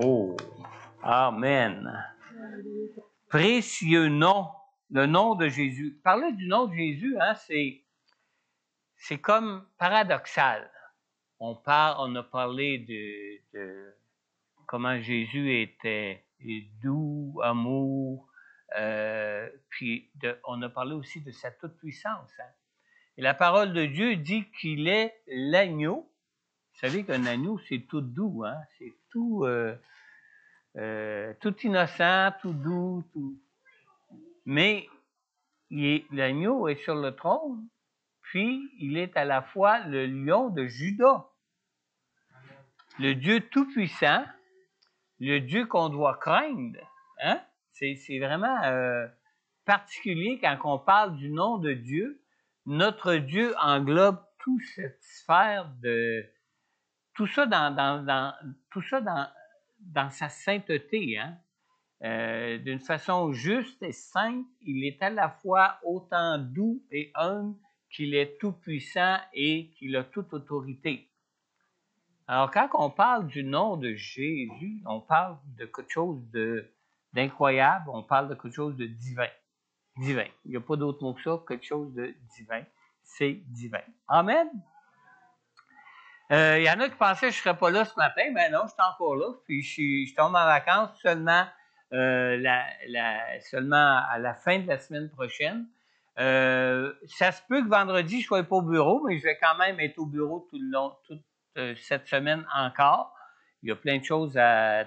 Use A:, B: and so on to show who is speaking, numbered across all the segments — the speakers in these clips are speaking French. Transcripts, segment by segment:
A: Oh, Amen. Précieux nom, le nom de Jésus. Parler du nom de Jésus, hein, c'est comme paradoxal. On a parlé de comment Jésus était doux, amour, puis on a parlé aussi de sa toute-puissance. Hein. Et la parole de Dieu dit qu'il est l'agneau. Vous savez qu'un agneau, c'est tout doux, hein? C'est tout innocent, tout doux, tout. Mais l'agneau est sur le trône, puis il est à la fois le lion de Juda, le Dieu tout-puissant, le Dieu qu'on doit craindre. Hein? C'est vraiment particulier quand on parle du nom de Dieu. Notre Dieu englobe toute cette sphère de... Tout ça dans sa sainteté. Hein? D'une façon juste et sainte, il est à la fois autant doux et humble qu'il est tout-puissant et qu'il a toute autorité. Alors, quand on parle du nom de Jésus, on parle de quelque chose d'incroyable, on parle de quelque chose de divin. Divin. Il n'y a pas d'autre mot que ça, quelque chose de divin. C'est divin. Amen. Il y en a qui pensaient que je ne serais pas là ce matin, mais non, je suis encore là. Puis je tombe en vacances seulement à la fin de la semaine prochaine. Ça se peut que vendredi, je ne sois pas au bureau, mais je vais quand même être au bureau toute cette semaine encore. Il y a plein de choses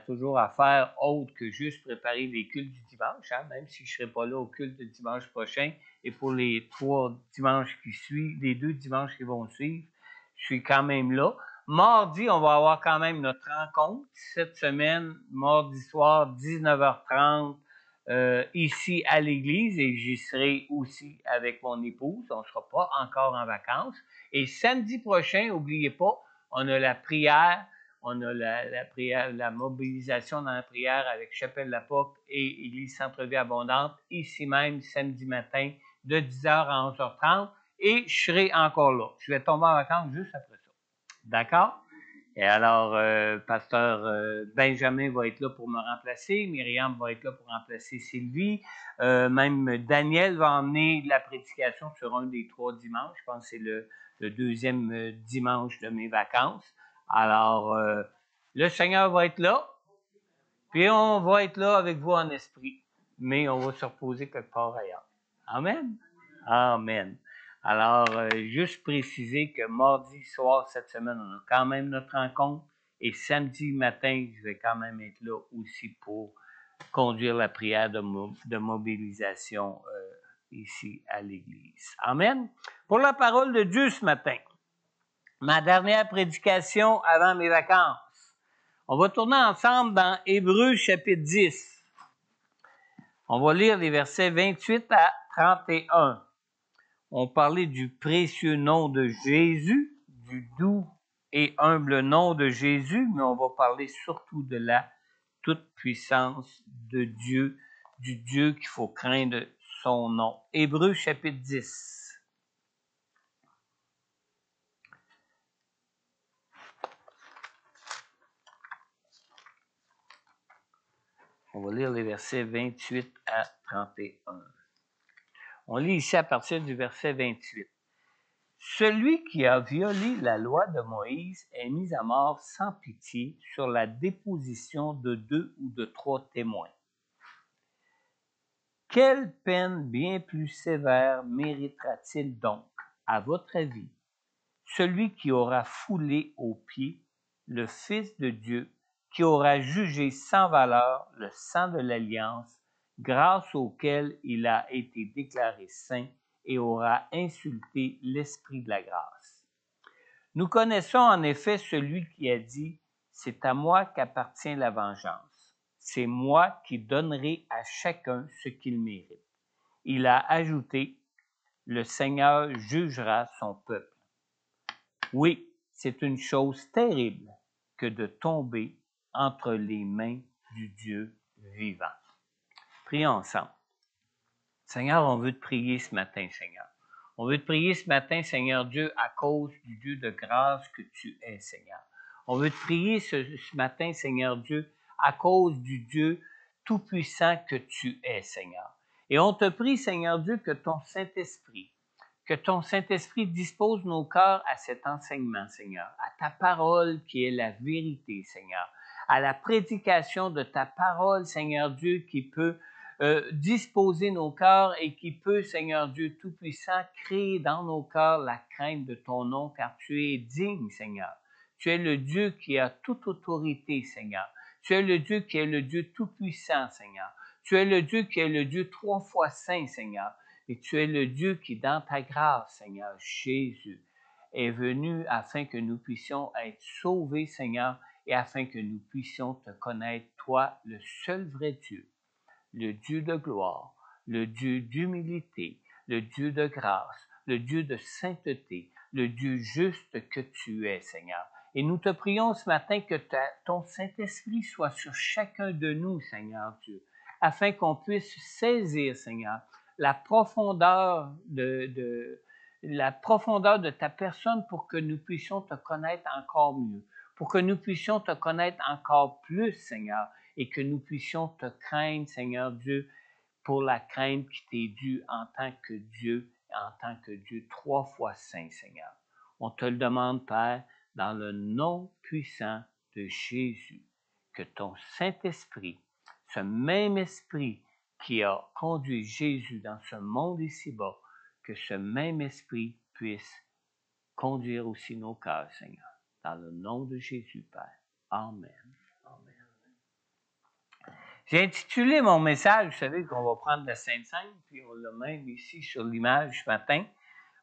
A: toujours à faire autres que juste préparer les cultes du dimanche, hein, même si je ne serai pas là au culte du dimanche prochain. Et pour les 2 dimanches qui vont suivre, je suis quand même là. Mardi, on va avoir quand même notre rencontre cette semaine, mardi soir, 19h30, ici à l'église, et j'y serai aussi avec mon épouse. On ne sera pas encore en vacances. Et samedi prochain, n'oubliez pas, on a la prière, on a la prière, la mobilisation dans la prière avec Chapelle La Porte et Église Centre-Vie Abondante, ici même, samedi matin, de 10h à 11h30. Et je serai encore là. Je vais tomber en vacances juste après ça. D'accord? Et alors, pasteur Benjamin va être là pour me remplacer. Myriam va être là pour remplacer Sylvie. Même Daniel va emmener la prédication sur un des 3 dimanches. Je pense que c'est le 2e dimanche de mes vacances. Alors, le Seigneur va être là. Puis on va être là avec vous en esprit. Mais on va se reposer quelque part ailleurs. Amen? Amen. Alors, juste préciser que mardi soir, cette semaine, on a quand même notre rencontre. Et samedi matin, je vais quand même être là aussi pour conduire la prière de mobilisation ici à l'église. Amen. Pour la parole de Dieu ce matin, ma dernière prédication avant mes vacances. On va tourner ensemble dans Hébreux chapitre 10. On va lire les versets 28 à 31. On parlait du précieux nom de Jésus, du doux et humble nom de Jésus, mais on va parler surtout de la toute-puissance de Dieu, du Dieu qu'il faut craindre son nom. Hébreux chapitre 10. On va lire les versets 28 à 31. On lit ici à partir du verset 28. Celui qui a violé la loi de Moïse est mis à mort sans pitié sur la déposition de 2 ou de 3 témoins. Quelle peine bien plus sévère méritera-t-il donc, à votre avis, celui qui aura foulé aux pieds le Fils de Dieu, qui aura jugé sans valeur le sang de l'alliance, grâce auquel il a été déclaré saint et aura insulté l'Esprit de la grâce? Nous connaissons en effet celui qui a dit « C'est à moi qu'appartient la vengeance. C'est moi qui donnerai à chacun ce qu'il mérite. » Il a ajouté « Le Seigneur jugera son peuple. » Oui, c'est une chose terrible que de tomber entre les mains du Dieu vivant. Prions ensemble. Seigneur, on veut te prier ce matin, Seigneur. On veut te prier ce matin, Seigneur Dieu, à cause du Dieu de grâce que tu es, Seigneur. On veut te prier ce matin, Seigneur Dieu, à cause du Dieu tout-puissant que tu es, Seigneur. Et on te prie, Seigneur Dieu, que ton Saint-Esprit dispose nos cœurs à cet enseignement, Seigneur, à ta parole qui est la vérité, Seigneur, à la prédication de ta parole, Seigneur Dieu, qui peut disposer nos cœurs et qui peut, Seigneur Dieu Tout-Puissant, créer dans nos cœurs la crainte de ton nom, car tu es digne, Seigneur. Tu es le Dieu qui a toute autorité, Seigneur. Tu es le Dieu qui est le Dieu Tout-Puissant, Seigneur. Tu es le Dieu qui est le Dieu 3 fois saint, Seigneur. Et tu es le Dieu qui, dans ta grâce, Seigneur, Jésus, est venu afin que nous puissions être sauvés, Seigneur, et afin que nous puissions te connaître, toi, le seul vrai Dieu, le Dieu de gloire, le Dieu d'humilité, le Dieu de grâce, le Dieu de sainteté, le Dieu juste que tu es, Seigneur. Et nous te prions ce matin que ton Saint-Esprit soit sur chacun de nous, Seigneur Dieu, afin qu'on puisse saisir, Seigneur, la profondeur de ta personne pour que nous puissions te connaître encore mieux, pour que nous puissions te connaître encore plus, Seigneur, et que nous puissions te craindre, Seigneur Dieu, pour la crainte qui t'est due en tant que Dieu 3 fois saint, Seigneur. On te le demande, Père, dans le nom puissant de Jésus, que ton Saint-Esprit, ce même esprit qui a conduit Jésus dans ce monde ici-bas, que ce même esprit puisse conduire aussi nos cœurs, Seigneur. Dans le nom de Jésus, Père. Amen. Amen. J'ai intitulé mon message, vous savez qu'on va prendre la Sainte Seine, puis on l'a même ici sur l'image ce matin.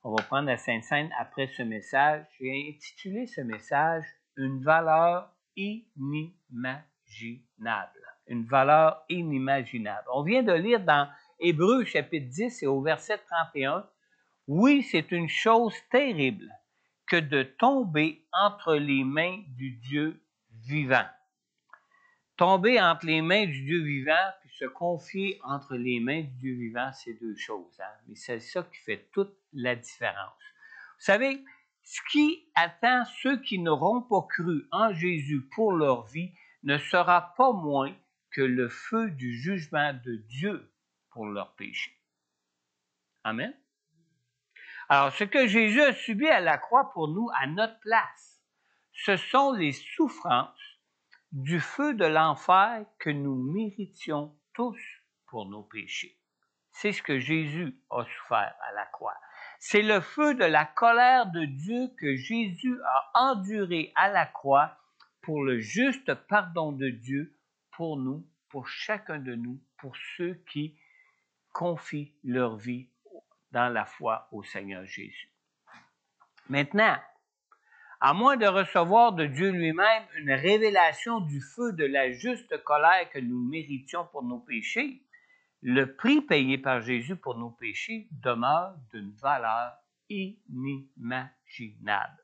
A: On va prendre la Sainte Seine après ce message. J'ai intitulé ce message « Une valeur inimaginable ». Une valeur inimaginable. On vient de lire dans Hébreux chapitre 10 et au verset 31, « Oui, c'est une chose terrible que de tomber entre les mains du Dieu vivant. » Tomber entre les mains du Dieu vivant puis se confier entre les mains du Dieu vivant, c'est deux choses. Hein? Mais c'est ça qui fait toute la différence. Vous savez, ce qui attend ceux qui n'auront pas cru en Jésus pour leur vie ne sera pas moins que le feu du jugement de Dieu pour leurs péchés. Amen. Alors, ce que Jésus a subi à la croix pour nous, à notre place, ce sont les souffrances du feu de l'enfer que nous méritions tous pour nos péchés. C'est ce que Jésus a souffert à la croix. C'est le feu de la colère de Dieu que Jésus a enduré à la croix pour le juste pardon de Dieu pour nous, pour chacun de nous, pour ceux qui confient leur vie dans la foi au Seigneur Jésus. Maintenant, à moins de recevoir de Dieu lui-même une révélation du feu de la juste colère que nous méritions pour nos péchés, le prix payé par Jésus pour nos péchés demeure d'une valeur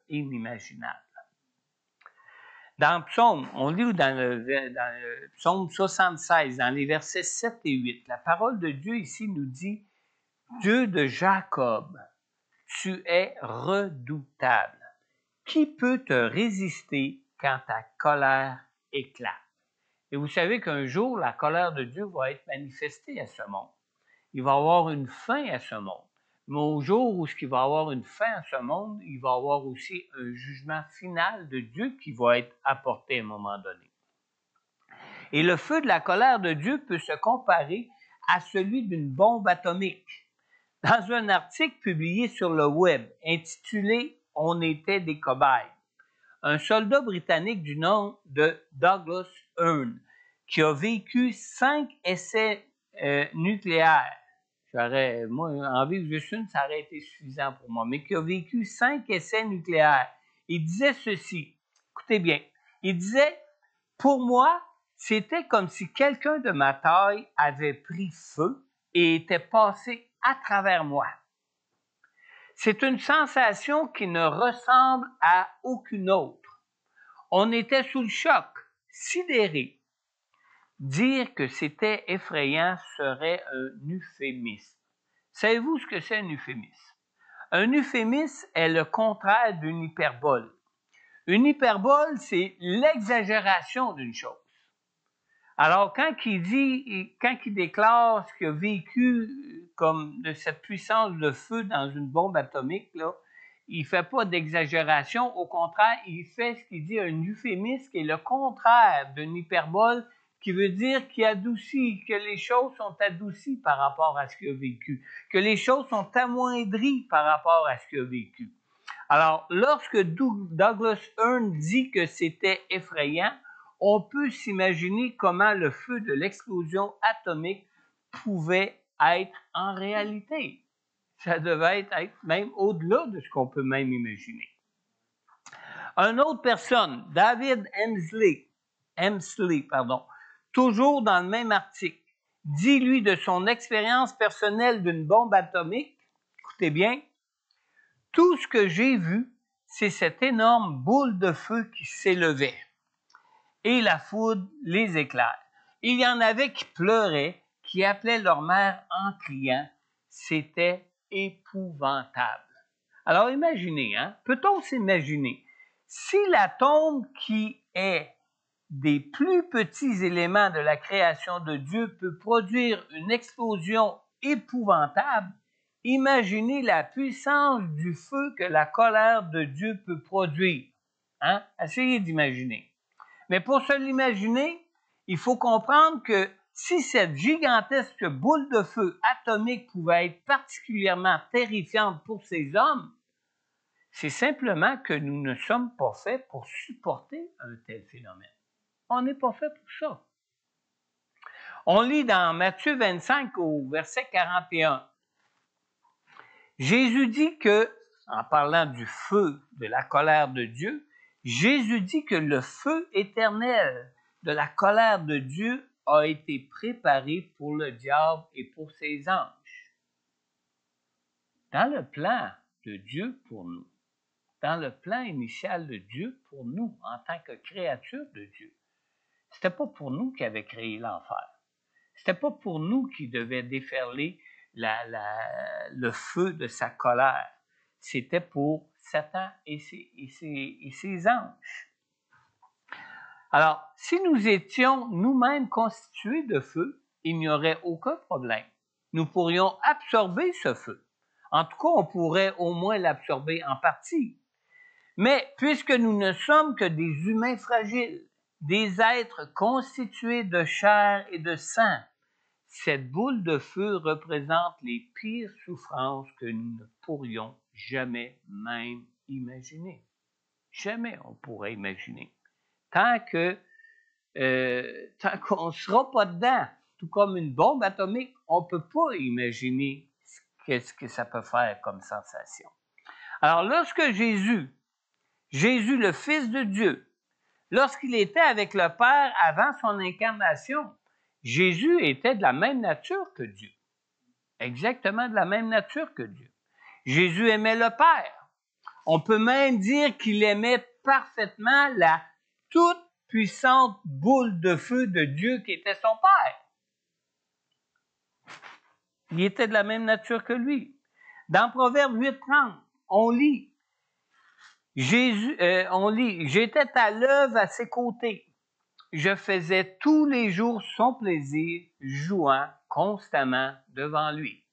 A: inimaginable. Dans Psaume, on lit dans le Psaume 76, dans les versets 7 et 8, la parole de Dieu ici nous dit « Dieu de Jacob, tu es redoutable. Qui peut te résister quand ta colère éclate? » Et vous savez qu'un jour, la colère de Dieu va être manifestée à ce monde. Il va y avoir une fin à ce monde. Mais au jour où il va y avoir une fin à ce monde, il va y avoir aussi un jugement final de Dieu qui va être apporté à un moment donné. Et le feu de la colère de Dieu peut se comparer à celui d'une bombe atomique. Dans un article publié sur le web intitulé « On était des cobayes », un soldat britannique du nom de Douglas Hearn, qui a vécu 5 essais nucléaires, moi, en vivre juste une, ça aurait été suffisant pour moi, mais qui a vécu 5 essais nucléaires. Il disait ceci, écoutez bien, il disait, pour moi, c'était comme si quelqu'un de ma taille avait pris feu et était passé à travers moi. C'est une sensation qui ne ressemble à aucune autre. On était sous le choc, sidéré. Dire que c'était effrayant serait un euphémisme. Savez-vous ce que c'est un euphémisme? Un euphémisme est le contraire d'une hyperbole. Une hyperbole, c'est l'exagération d'une chose. Alors, quand il déclare ce qu'il a vécu comme de cette puissance de feu dans une bombe atomique, là, il ne fait pas d'exagération. Au contraire, il fait ce qu'il dit un euphémisme qui est le contraire d'une hyperbole, qui veut dire qu'il adoucit, que les choses sont adoucies par rapport à ce qu'il a vécu, que les choses sont amoindries par rapport à ce qu'il a vécu. Alors, lorsque Douglas Erne dit que c'était effrayant, on peut s'imaginer comment le feu de l'explosion atomique pouvait être en réalité. Ça devait être même au-delà de ce qu'on peut même imaginer. Une autre personne, David Hemsley, toujours dans le même article, dit, lui, de son expérience personnelle d'une bombe atomique, écoutez bien, « Tout ce que j'ai vu, c'est cette énorme boule de feu qui s'élevait. Et la foudre les éclaire. Il y en avait qui pleuraient, qui appelaient leur mère en criant. C'était épouvantable. » Alors imaginez, peut-on s'imaginer, si l'atome qui est des plus petits éléments de la création de Dieu peut produire une explosion épouvantable, imaginez la puissance du feu que la colère de Dieu peut produire. Essayez d'imaginer. Mais pour se l'imaginer, il faut comprendre que si cette gigantesque boule de feu atomique pouvait être particulièrement terrifiante pour ces hommes, c'est simplement que nous ne sommes pas faits pour supporter un tel phénomène. On n'est pas fait pour ça. On lit dans Matthieu 25 au verset 41. Jésus dit que, en parlant du feu de la colère de Dieu, Jésus dit que le feu éternel de la colère de Dieu a été préparé pour le diable et pour ses anges. Dans le plan de Dieu pour nous, dans le plan initial de Dieu pour nous en tant que créature de Dieu, c'était pas pour nous qu'il avait créé l'enfer. C'était pas pour nous qu'il devait déferler le feu de sa colère. C'était pour Satan et ses anges. Alors, si nous étions nous-mêmes constitués de feu, il n'y aurait aucun problème. Nous pourrions absorber ce feu. En tout cas, on pourrait au moins l'absorber en partie. Mais puisque nous ne sommes que des humains fragiles, des êtres constitués de chair et de sang, cette boule de feu représente les pires souffrances que nous ne pourrions jamais même imaginer. Jamais on pourrait imaginer. Tant qu'on ne sera pas dedans, tout comme une bombe atomique, on ne peut pas imaginer qu'est-ce que ça peut faire comme sensation. Alors, lorsque Jésus, le Fils de Dieu, lorsqu'il était avec le Père avant son incarnation, Jésus était de la même nature que Dieu. Exactement de la même nature que Dieu. Jésus aimait le Père. On peut même dire qu'il aimait parfaitement la toute puissante boule de feu de Dieu qui était son Père. Il était de la même nature que lui. Dans Proverbe 8:30, on lit, j'étais à l'œuvre à ses côtés. Je faisais tous les jours son plaisir, jouant constamment devant lui.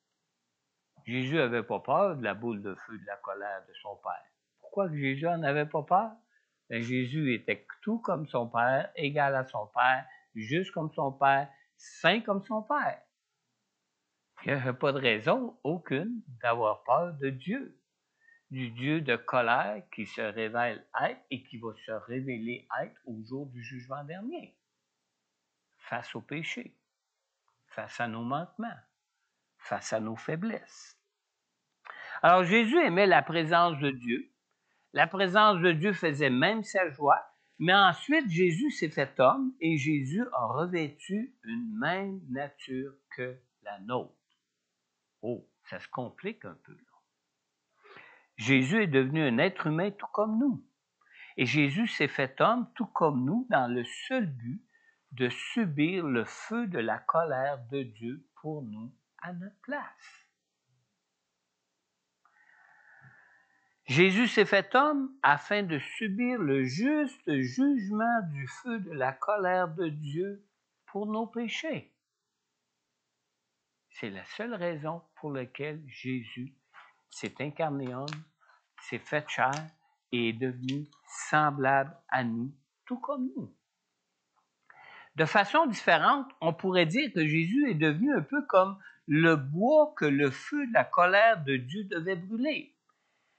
A: Jésus n'avait pas peur de la boule de feu de la colère de son Père. Pourquoi que Jésus n'en avait pas peur? Bien, Jésus était tout comme son Père, égal à son Père, juste comme son Père, saint comme son Père. Il n'y avait pas de raison aucune d'avoir peur de Dieu, du Dieu de colère qui se révèle être et qui va se révéler être au jour du jugement dernier, face au péché, face à nos manquements, face à nos faiblesses. Alors Jésus aimait la présence de Dieu. La présence de Dieu faisait même sa joie, mais ensuite Jésus s'est fait homme et Jésus a revêtu une même nature que la nôtre. Oh, ça se complique un peu là. Jésus est devenu un être humain tout comme nous. Et Jésus s'est fait homme tout comme nous dans le seul but de subir le feu de la colère de Dieu pour nous à notre place. Jésus s'est fait homme afin de subir le juste jugement du feu de la colère de Dieu pour nos péchés. C'est la seule raison pour laquelle Jésus s'est incarné homme, s'est fait chair et est devenu semblable à nous, tout comme nous. De façon différente, on pourrait dire que Jésus est devenu un peu comme le bois que le feu de la colère de Dieu devait brûler.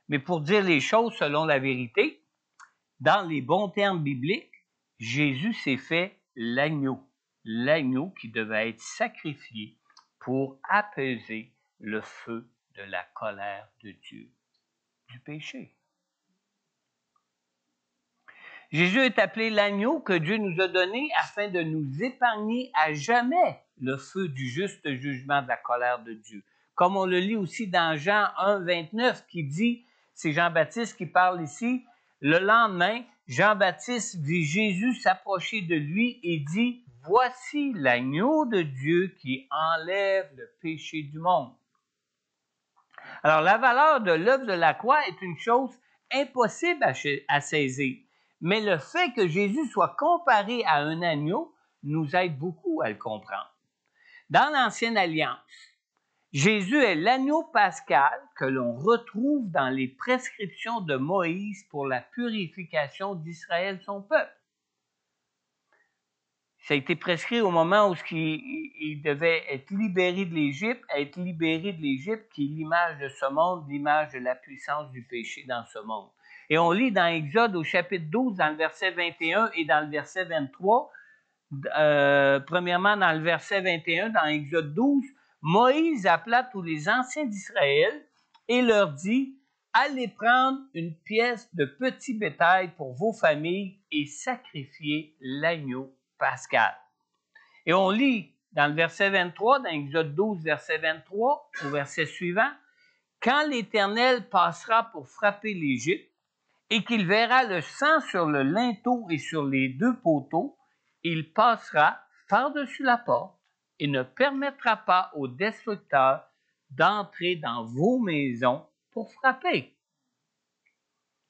A: Mais pour dire les choses selon la vérité, dans les bons termes bibliques, Jésus s'est fait l'agneau qui devait être sacrifié pour apaiser le feu de la colère de Dieu, du péché. Jésus est appelé l'agneau que Dieu nous a donné afin de nous épargner à jamais le feu du juste jugement de la colère de Dieu. Comme on le lit aussi dans Jean 1, 29, qui dit, c'est Jean-Baptiste qui parle ici, le lendemain, Jean-Baptiste vit Jésus s'approcher de lui et dit, « Voici l'agneau de Dieu qui enlève le péché du monde. » Alors, la valeur de l'œuvre de la croix est une chose impossible à saisir. Mais le fait que Jésus soit comparé à un agneau nous aide beaucoup à le comprendre. Dans l'Ancienne Alliance, Jésus est l'agneau pascal que l'on retrouve dans les prescriptions de Moïse pour la purification d'Israël, son peuple. Ça a été prescrit au moment où il devait être libéré de l'Égypte, qui est l'image de ce monde, l'image de la puissance du péché dans ce monde. Et on lit dans Exode au chapitre 12, dans le verset 21 et dans le verset 23, premièrement dans le verset 21, dans Exode 12, Moïse appela tous les anciens d'Israël et leur dit, « Allez prendre une pièce de petit bétail pour vos familles et sacrifier l'agneau pascal. » Et on lit dans le verset 23, dans Exode 12, verset 23, au verset suivant, « Quand l'Éternel passera pour frapper l'Égypte, et qu'il verra le sang sur le linteau et sur les deux poteaux, il passera par-dessus la porte et ne permettra pas aux destructeurs d'entrer dans vos maisons pour frapper. »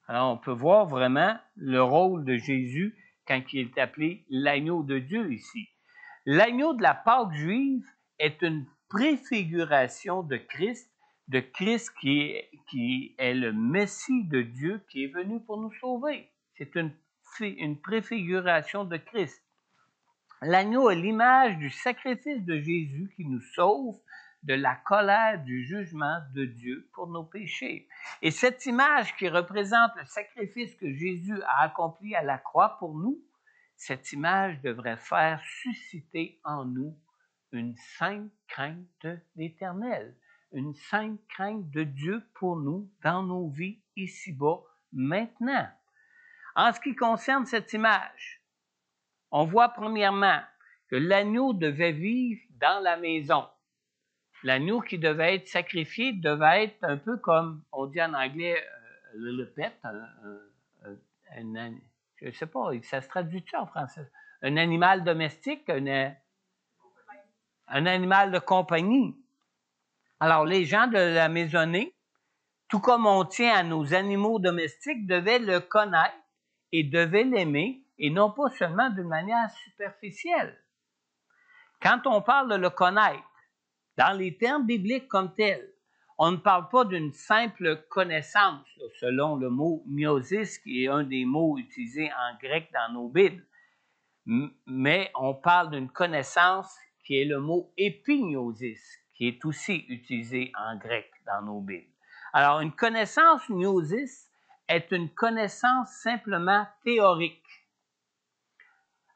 A: Alors, on peut voir vraiment le rôle de Jésus quand il est appelé l'agneau de Dieu ici. L'agneau de la Pâque juive est une préfiguration de Christ qui est le Messie de Dieu qui est venu pour nous sauver. C'est une préfiguration de Christ. L'agneau est l'image du sacrifice de Jésus qui nous sauve de la colère du jugement de Dieu pour nos péchés. Et cette image qui représente le sacrifice que Jésus a accompli à la croix pour nous, cette image devrait faire susciter en nous une sainte crainte de l'Éternel, une sainte crainte de Dieu pour nous dans nos vies ici-bas, maintenant. En ce qui concerne cette image, on voit premièrement que l'agneau devait vivre dans la maison. L'agneau qui devait être sacrifié devait être un peu comme, on dit en anglais, le pet, je ne sais pas, ça se traduit-tu en français? Un animal domestique, un animal de compagnie. Alors, les gens de la maisonnée, tout comme on tient à nos animaux domestiques, devaient le connaître et devaient l'aimer, et non pas seulement d'une manière superficielle. Quand on parle de le connaître, dans les termes bibliques comme tels, on ne parle pas d'une simple connaissance, selon le mot gnosis, qui est un des mots utilisés en grec dans nos Bibles, mais on parle d'une connaissance qui est le mot épignosis, qui est aussi utilisé en grec dans nos Bibles. Alors, une connaissance gnosis est une connaissance simplement théorique,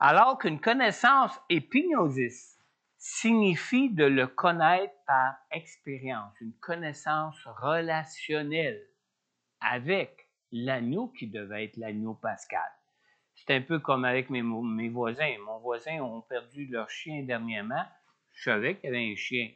A: alors qu'une connaissance épignosis signifie de le connaître par expérience, une connaissance relationnelle avec l'agneau qui devait être l'agneau pascal. C'est un peu comme avec mes voisins. Mon voisin ont perdu leur chien dernièrement. Je savais qu'il y avait un chien,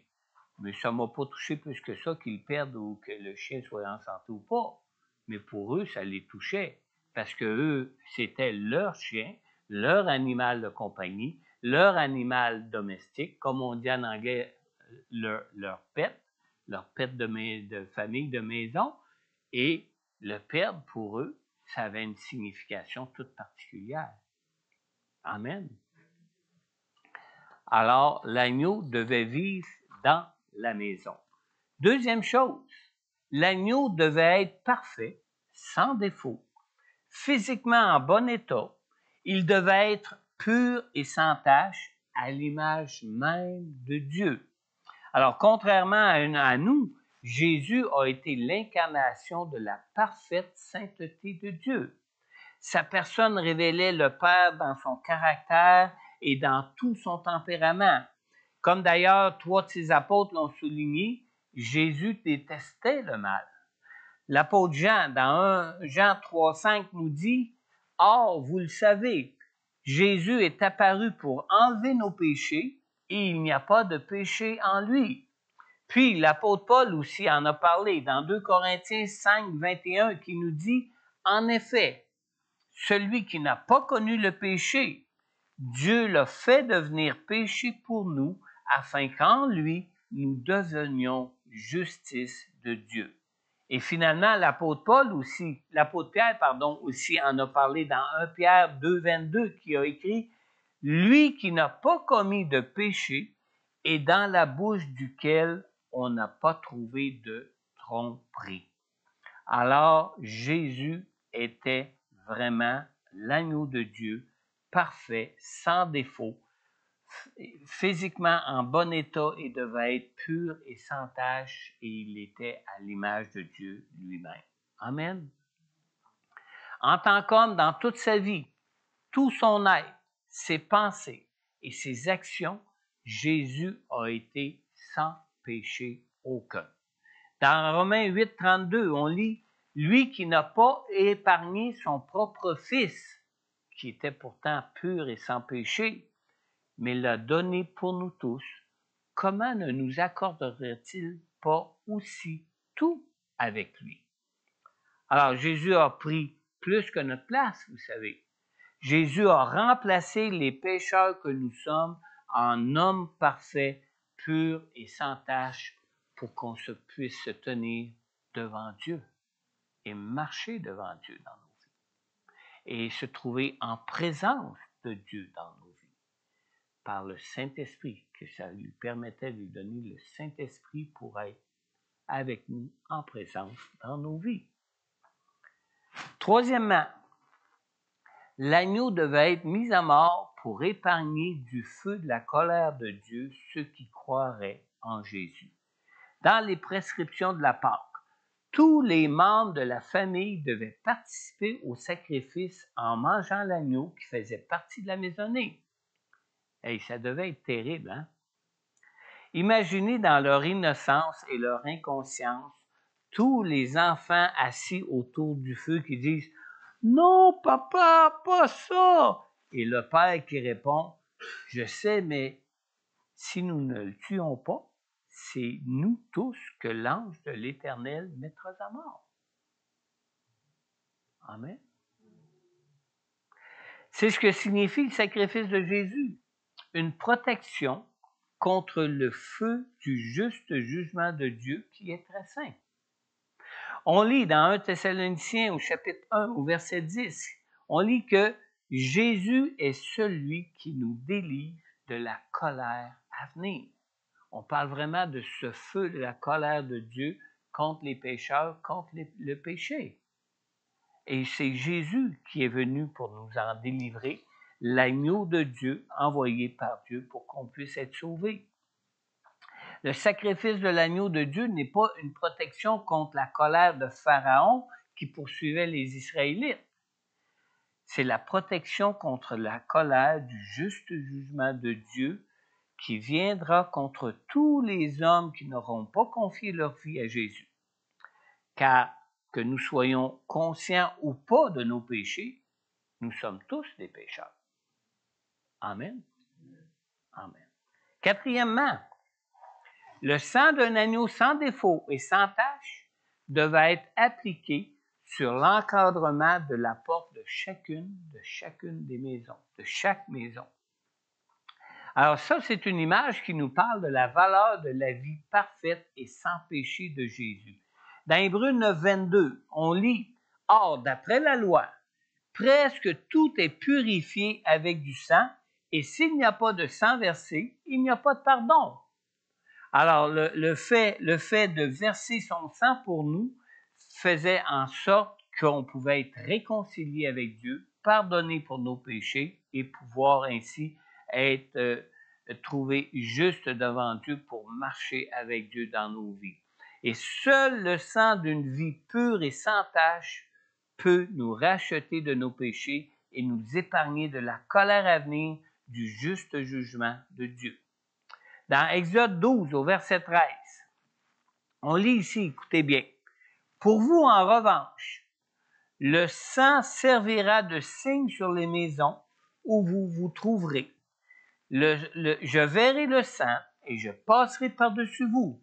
A: mais ça ne m'a pas touché plus que ça qu'ils perdent ou que le chien soit en santé ou pas. Mais pour eux, ça les touchait parce que eux, c'était leur chien, leur animal de compagnie, leur animal domestique, comme on dit en anglais, leur pet de famille, de maison, et Le perdre, pour eux, ça avait une signification toute particulière. Amen. Alors, l'agneau devait vivre dans la maison. Deuxième chose, l'agneau devait être parfait, sans défaut, physiquement en bon état. Il devait être pur et sans tache, à l'image même de Dieu. Alors, contrairement à nous, Jésus a été l'incarnation de la parfaite sainteté de Dieu. Sa personne révélait le Père dans son caractère et dans tout son tempérament. Comme d'ailleurs trois de ses apôtres l'ont souligné, Jésus détestait le mal. L'apôtre Jean, dans 1 Jean 3,5, nous dit « Or, vous le savez, Jésus est apparu pour enlever nos péchés et il n'y a pas de péché en lui. » Puis l'apôtre Paul aussi en a parlé dans 2 Corinthiens 5, 21, qui nous dit « En effet, celui qui n'a pas connu le péché, Dieu l'a fait devenir péché pour nous, afin qu'en lui, nous devenions justice de Dieu. » Et finalement, l'apôtre Pierre, aussi en a parlé dans 1 Pierre 2, 22, qui a écrit « Lui qui n'a pas commis de péché et dans la bouche duquel on n'a pas trouvé de tromperie. » Alors, Jésus était vraiment l'agneau de Dieu, parfait, sans défaut, physiquement en bon état et devait être pur et sans tache, et il était à l'image de Dieu lui-même. Amen. En tant qu'homme, dans toute sa vie, tout son être, ses pensées et ses actions, Jésus a été sans péché aucun. Dans Romains 8, 32, on lit « Lui qui n'a pas épargné son propre Fils, qui était pourtant pur et sans péché, mais l'a donné pour nous tous, comment ne nous accorderait-il pas aussi tout avec lui? » Alors, Jésus a pris plus que notre place, vous savez. Jésus a remplacé les pécheurs que nous sommes en homme parfait, pur et sans tache, pour qu'on puisse se tenir devant Dieu et marcher devant Dieu dans nos vies et se trouver en présence de Dieu dans nos vies par le Saint-Esprit, que ça lui permettait de lui donner le Saint-Esprit pour être avec nous en présence dans nos vies. Troisièmement, l'agneau devait être mis à mort pour épargner du feu de la colère de Dieu ceux qui croiraient en Jésus. Dans les prescriptions de la Pâque, tous les membres de la famille devaient participer au sacrifice en mangeant l'agneau qui faisait partie de la maisonnée. Et ça devait être terrible, hein? Imaginez dans leur innocence et leur inconscience tous les enfants assis autour du feu qui disent « Non, papa, pas ça! » Et le père qui répond « Je sais, mais si nous ne le tuons pas, c'est nous tous que l'ange de l'Éternel mettra à mort. » Amen. C'est ce que signifie le sacrifice de Jésus, une protection contre le feu du juste jugement de Dieu qui est très saint. On lit dans 1 Thessaloniciens au chapitre 1 au verset 10, on lit que Jésus est celui qui nous délivre de la colère à venir. On parle vraiment de ce feu de la colère de Dieu contre les pécheurs, contre le péché. Et c'est Jésus qui est venu pour nous en délivrer, l'agneau de Dieu envoyé par Dieu pour qu'on puisse être sauvés. Le sacrifice de l'agneau de Dieu n'est pas une protection contre la colère de Pharaon qui poursuivait les Israélites. C'est la protection contre la colère du juste jugement de Dieu qui viendra contre tous les hommes qui n'auront pas confié leur vie à Jésus. Car que nous soyons conscients ou pas de nos péchés, nous sommes tous des pécheurs. Amen. Amen. Quatrièmement, le sang d'un agneau sans défaut et sans tache devait être appliqué sur l'encadrement de la porte de chacune des maisons, de chaque maison. Alors ça, c'est une image qui nous parle de la valeur de la vie parfaite et sans péché de Jésus. Dans Hébreux 9, 22, on lit Or, d'après la loi, presque tout est purifié avec du sang, et s'il n'y a pas de sang versé, il n'y a pas de pardon. Alors, le fait de verser son sang pour nous faisait en sorte qu'on pouvait être réconcilié avec Dieu, pardonné pour nos péchés et pouvoir ainsi être trouvé juste devant Dieu pour marcher avec Dieu dans nos vies. Et seul le sang d'une vie pure et sans tache peut nous racheter de nos péchés et nous épargner de la colère à venir du juste jugement de Dieu. Dans Exode 12, au verset 13, on lit ici, écoutez bien. Pour vous, en revanche, le sang servira de signe sur les maisons où vous vous trouverez. Je verrai le sang et je passerai par-dessus vous.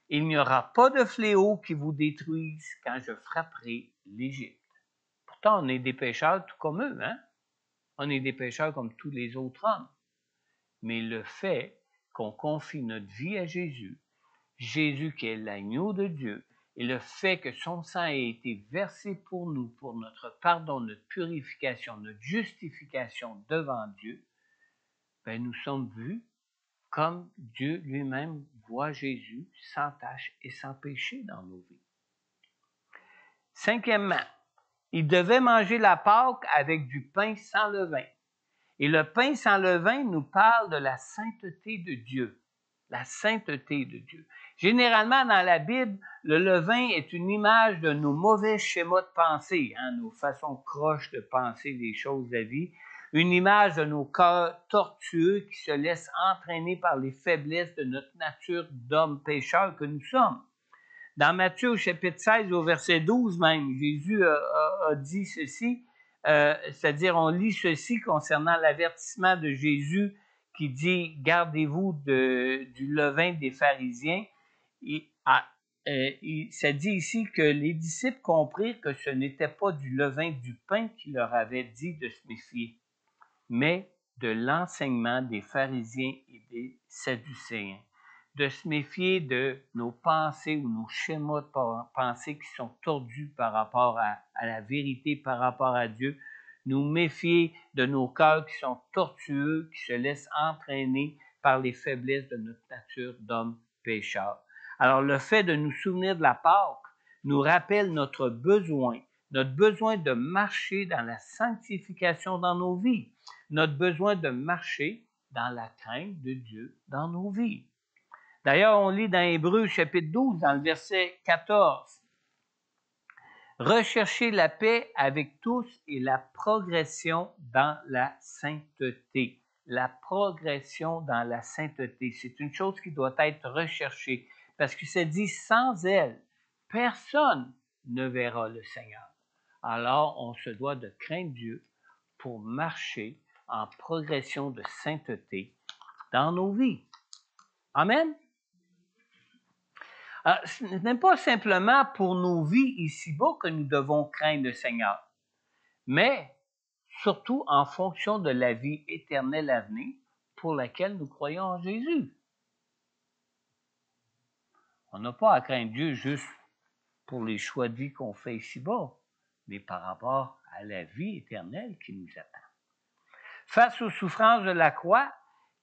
A: Il n'y aura pas de fléau qui vous détruise quand je frapperai l'Égypte. Pourtant, on est des pécheurs tout comme eux, hein? On est des pécheurs comme tous les autres hommes. Mais le fait qu'on confie notre vie à Jésus, Jésus qui est l'agneau de Dieu, et le fait que son sang ait été versé pour nous, pour notre pardon, notre purification, notre justification devant Dieu, ben nous sommes vus comme Dieu lui-même voit Jésus sans tache et sans péché dans nos vies. Cinquièmement, il devait manger la Pâque avec du pain sans levain. Et le pain sans levain nous parle de la sainteté de Dieu. La sainteté de Dieu. Généralement, dans la Bible, le levain est une image de nos mauvais schémas de pensée, nos façons croches de penser les choses de la vie, une image de nos cœurs tortueux qui se laissent entraîner par les faiblesses de notre nature d'homme pécheur que nous sommes. Dans Matthieu, au chapitre 16, au verset 12 même, Jésus a dit ceci, c'est-à-dire on lit ceci concernant l'avertissement de Jésus qui dit « Gardez-vous du levain des pharisiens ». Ça dit ici que les disciples comprirent que ce n'était pas du levain du pain qu'il leur avait dit de se méfier, mais de l'enseignement des pharisiens et des sadducéens. De se méfier de nos pensées ou nos schémas de pensée qui sont tordus par rapport à la vérité, par rapport à Dieu, nous méfier de nos cœurs qui sont tortueux, qui se laissent entraîner par les faiblesses de notre nature d'homme pécheur. Alors, le fait de nous souvenir de la Pâque nous rappelle notre besoin de marcher dans la sanctification dans nos vies, notre besoin de marcher dans la crainte de Dieu dans nos vies. D'ailleurs, on lit dans Hébreux chapitre 12, dans le verset 14, « Recherchez la paix avec tous et la progression dans la sainteté. » La progression dans la sainteté, c'est une chose qui doit être recherchée, parce que ça dit « sans elle, personne ne verra le Seigneur. » Alors, on se doit de craindre Dieu pour marcher en progression de sainteté dans nos vies. Amen? Alors, ce n'est pas simplement pour nos vies ici-bas que nous devons craindre le Seigneur, mais surtout en fonction de la vie éternelle à venir pour laquelle nous croyons en Jésus. On n'a pas à craindre Dieu juste pour les choix de vie qu'on fait ici-bas, mais par rapport à la vie éternelle qui nous attend. Face aux souffrances de la croix,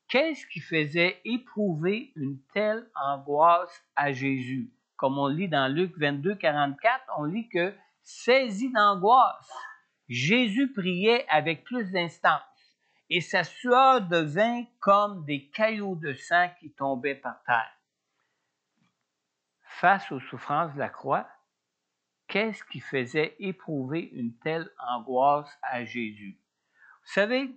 A: qu'est-ce qui faisait éprouver une telle angoisse à Jésus? Comme on lit dans Luc 22, 44, on lit que, saisi d'angoisse, Jésus priait avec plus d'instance, et sa sueur devint comme des caillots de sang qui tombaient par terre. Face aux souffrances de la croix, qu'est-ce qui faisait éprouver une telle angoisse à Jésus? Vous savez,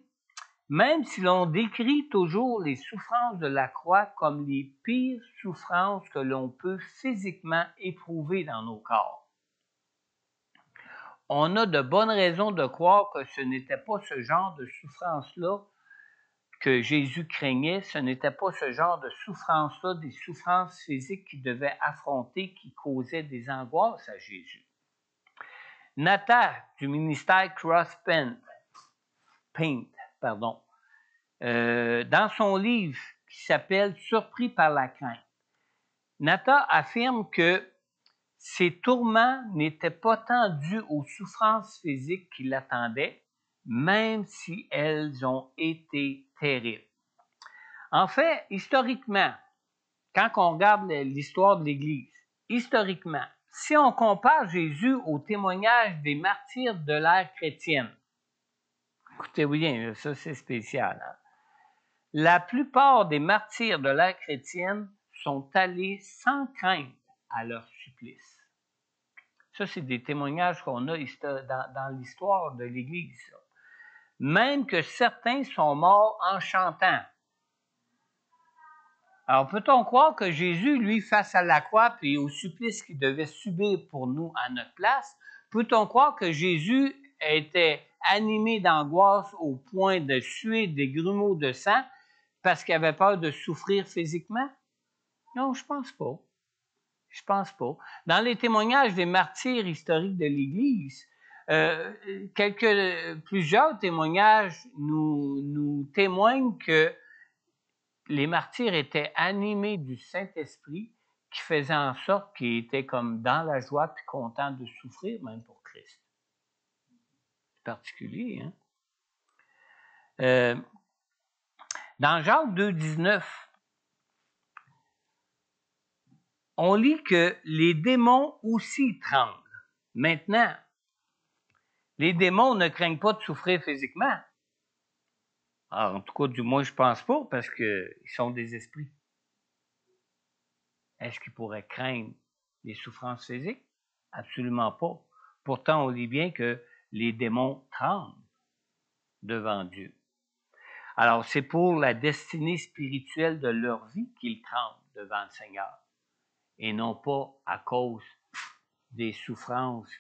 A: même si l'on décrit toujours les souffrances de la croix comme les pires souffrances que l'on peut physiquement éprouver dans nos corps, on a de bonnes raisons de croire que ce n'était pas ce genre de souffrance-là que Jésus craignait, ce n'était pas ce genre de souffrance-là, des souffrances physiques qu'il devait affronter qui causaient des angoisses à Jésus. Nathan, du ministère Cross-Paint, dans son livre qui s'appelle « Surpris par la crainte », Nathan affirme que Ces tourments n'étaient pas tant dus aux souffrances physiques qui l'attendaient, même si elles ont été terribles. En fait, historiquement, quand on regarde l'histoire de l'Église, historiquement, si on compare Jésus au témoignage des martyrs de l'ère chrétienne, écoutez bien, ça c'est spécial, hein? La plupart des martyrs de l'ère chrétienne sont allés sans crainte à leur supplice. Ça, c'est des témoignages qu'on a dans l'histoire de l'Église. Même que certains sont morts en chantant. Alors, peut-on croire que Jésus, lui, face à la croix, puis au supplice qu'il devait subir pour nous à notre place, peut-on croire que Jésus était animé d'angoisse au point de suer des grumeaux de sang parce qu'il avait peur de souffrir physiquement? Non, je pense pas. Je pense pas. Dans les témoignages des martyrs historiques de l'Église, plusieurs témoignages nous témoignent que les martyrs étaient animés du Saint-Esprit qui faisait en sorte qu'ils étaient comme dans la joie puis contents de souffrir même pour Christ. C'est particulier, hein? Dans Jacques 2,19, on lit que les démons aussi tremblent. Maintenant, les démons ne craignent pas de souffrir physiquement. Alors, en tout cas, du moins, je ne pense pas, parce qu'ils sont des esprits. Est-ce qu'ils pourraient craindre les souffrances physiques? Absolument pas. Pourtant, on lit bien que les démons tremblent devant Dieu. Alors, c'est pour la destinée spirituelle de leur vie qu'ils tremblent devant le Seigneur, et non pas à cause des souffrances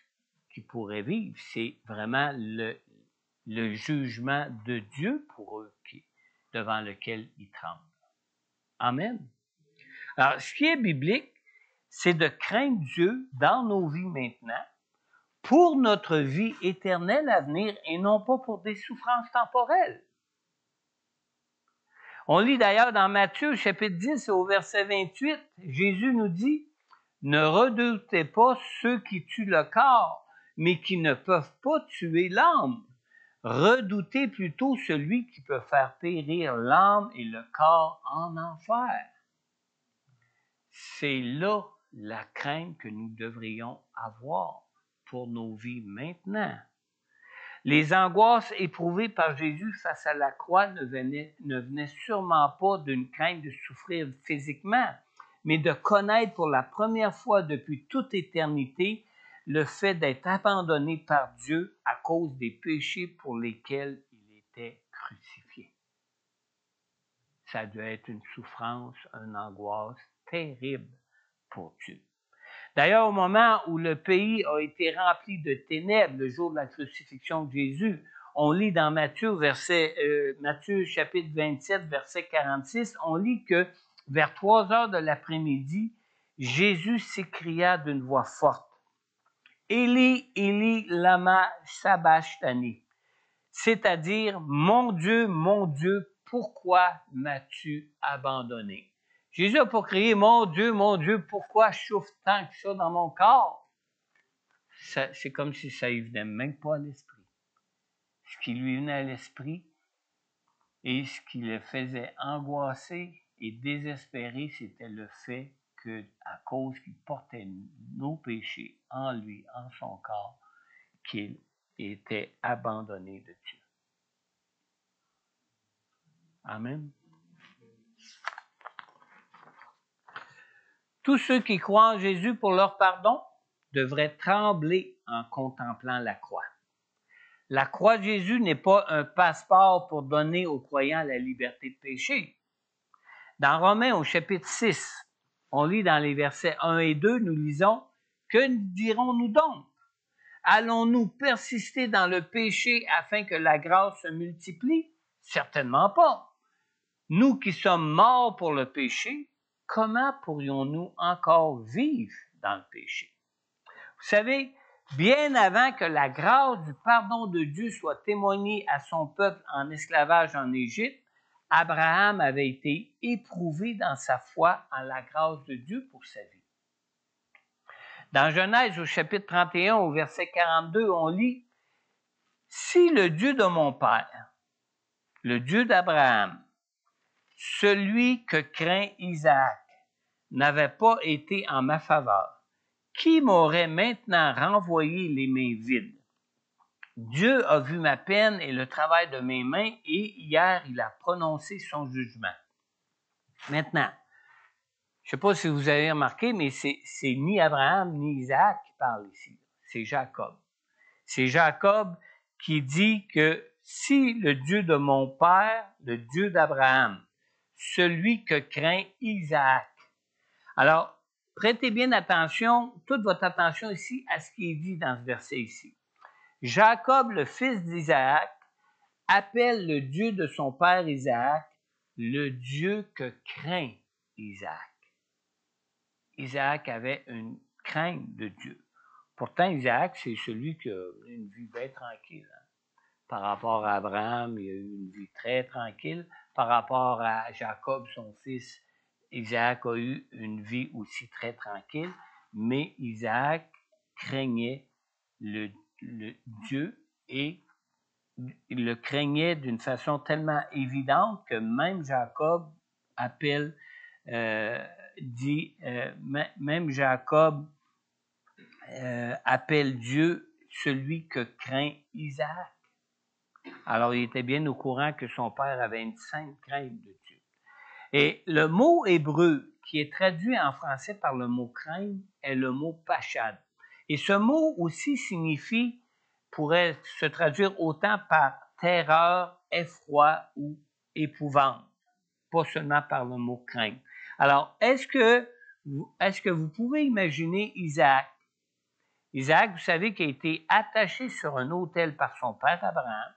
A: qu'ils pourraient vivre. C'est vraiment le jugement de Dieu pour eux devant lequel ils tremblent. Amen. Alors, ce qui est biblique, c'est de craindre Dieu dans nos vies maintenant pour notre vie éternelle à venir et non pas pour des souffrances temporelles. On lit d'ailleurs dans Matthieu, chapitre 10, au verset 28, Jésus nous dit « Ne redoutez pas ceux qui tuent le corps, mais qui ne peuvent pas tuer l'âme. Redoutez plutôt celui qui peut faire périr l'âme et le corps en enfer. » C'est là la crainte que nous devrions avoir pour nos vies maintenant. Les angoisses éprouvées par Jésus face à la croix ne venaient sûrement pas d'une crainte de souffrir physiquement, mais de connaître pour la première fois depuis toute éternité le fait d'être abandonné par Dieu à cause des péchés pour lesquels il était crucifié. Ça doit être une souffrance, une angoisse terrible pour Dieu. D'ailleurs, au moment où le pays a été rempli de ténèbres, le jour de la crucifixion de Jésus, on lit dans Matthieu, Matthieu chapitre 27, verset 46, on lit que vers 3 heures de l'après-midi, Jésus s'écria d'une voix forte, « Élie, Élie, lama sabachthani », c'est-à-dire « Mon Dieu, pourquoi m'as-tu abandonné? » Jésus n'a pas crié « Mon Dieu, pourquoi je souffre tant que ça dans mon corps? » C'est comme si ça ne lui venait même pas à l'esprit. Ce qui lui venait à l'esprit et ce qui le faisait angoisser et désespérer, c'était le fait que, à cause qu'il portait nos péchés en lui, en son corps, qu'il était abandonné de Dieu. Amen. Tous ceux qui croient en Jésus pour leur pardon devraient trembler en contemplant la croix. La croix de Jésus n'est pas un passeport pour donner aux croyants la liberté de péché. Dans Romains au chapitre 6, on lit dans les versets 1 et 2, nous lisons « Que dirons-nous donc? Allons-nous persister dans le péché afin que la grâce se multiplie? Certainement pas. Nous qui sommes morts pour le péché, comment pourrions-nous encore vivre dans le péché? » Vous savez, bien avant que la grâce du pardon de Dieu soit témoignée à son peuple en esclavage en Égypte, Abraham avait été éprouvé dans sa foi en la grâce de Dieu pour sa vie. Dans Genèse, au chapitre 31, au verset 42, on lit « Si le Dieu de mon père, le Dieu d'Abraham, celui que craint Isaac, n'avait pas été en ma faveur, qui m'aurait maintenant renvoyé les mains vides? Dieu a vu ma peine et le travail de mes mains, et hier il a prononcé son jugement. » Maintenant, je ne sais pas si vous avez remarqué, mais c'est ni Abraham ni Isaac qui parle ici. C'est Jacob. C'est Jacob qui dit que si le Dieu de mon père, le Dieu d'Abraham, celui que craint Isaac. Alors, prêtez bien attention, toute votre attention ici à ce qui est dit dans ce verset ici. Jacob, le fils d'Isaac, appelle le Dieu de son père Isaac le Dieu que craint Isaac. Isaac avait une crainte de Dieu. Pourtant, Isaac, c'est celui qui a une vie bien tranquille. Hein. Par rapport à Abraham, il a eu une vie très tranquille. Par rapport à Jacob, son fils, Isaac a eu une vie aussi très tranquille. Mais Isaac craignait le Dieu et il le craignait d'une façon tellement évidente que même Jacob appelle même Jacob appelle Dieu celui que craint Isaac. Alors, il était bien au courant que son père avait une sainte crainte de Dieu. Et le mot hébreu qui est traduit en français par le mot crainte est le mot pachad. Et ce mot aussi pourrait se traduire autant par terreur, effroi ou épouvante, pas seulement par le mot crainte. Alors, est-ce que vous pouvez imaginer Isaac? Isaac, vous savez, qui a été attaché sur un autel par son père Abraham,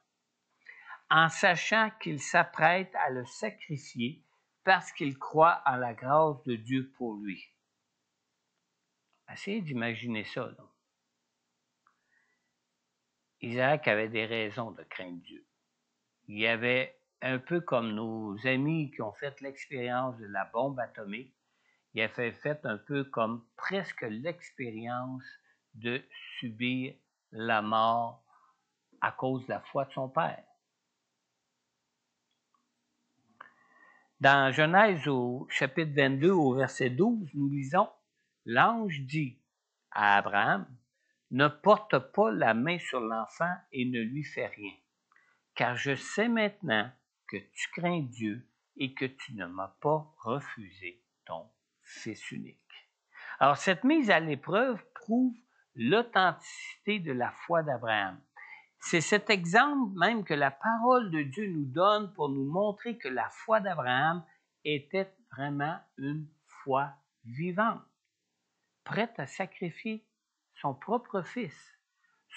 A: en sachant qu'il s'apprête à le sacrifier parce qu'il croit en la grâce de Dieu pour lui. Essayez d'imaginer ça. Là. Isaac avait des raisons de craindre Dieu. Il y avait un peu comme nos amis qui ont fait l'expérience de la bombe atomique, il avait fait un peu comme presque l'expérience de subir la mort à cause de la foi de son père. Dans Genèse au chapitre 22, au verset 12, nous lisons « L'ange dit à Abraham, ne porte pas la main sur l'enfant et ne lui fais rien, car je sais maintenant que tu crains Dieu et que tu ne m'as pas refusé ton fils unique. » Alors, cette mise à l'épreuve prouve l'authenticité de la foi d'Abraham. C'est cet exemple même que la parole de Dieu nous donne pour nous montrer que la foi d'Abraham était vraiment une foi vivante, prête à sacrifier son propre fils,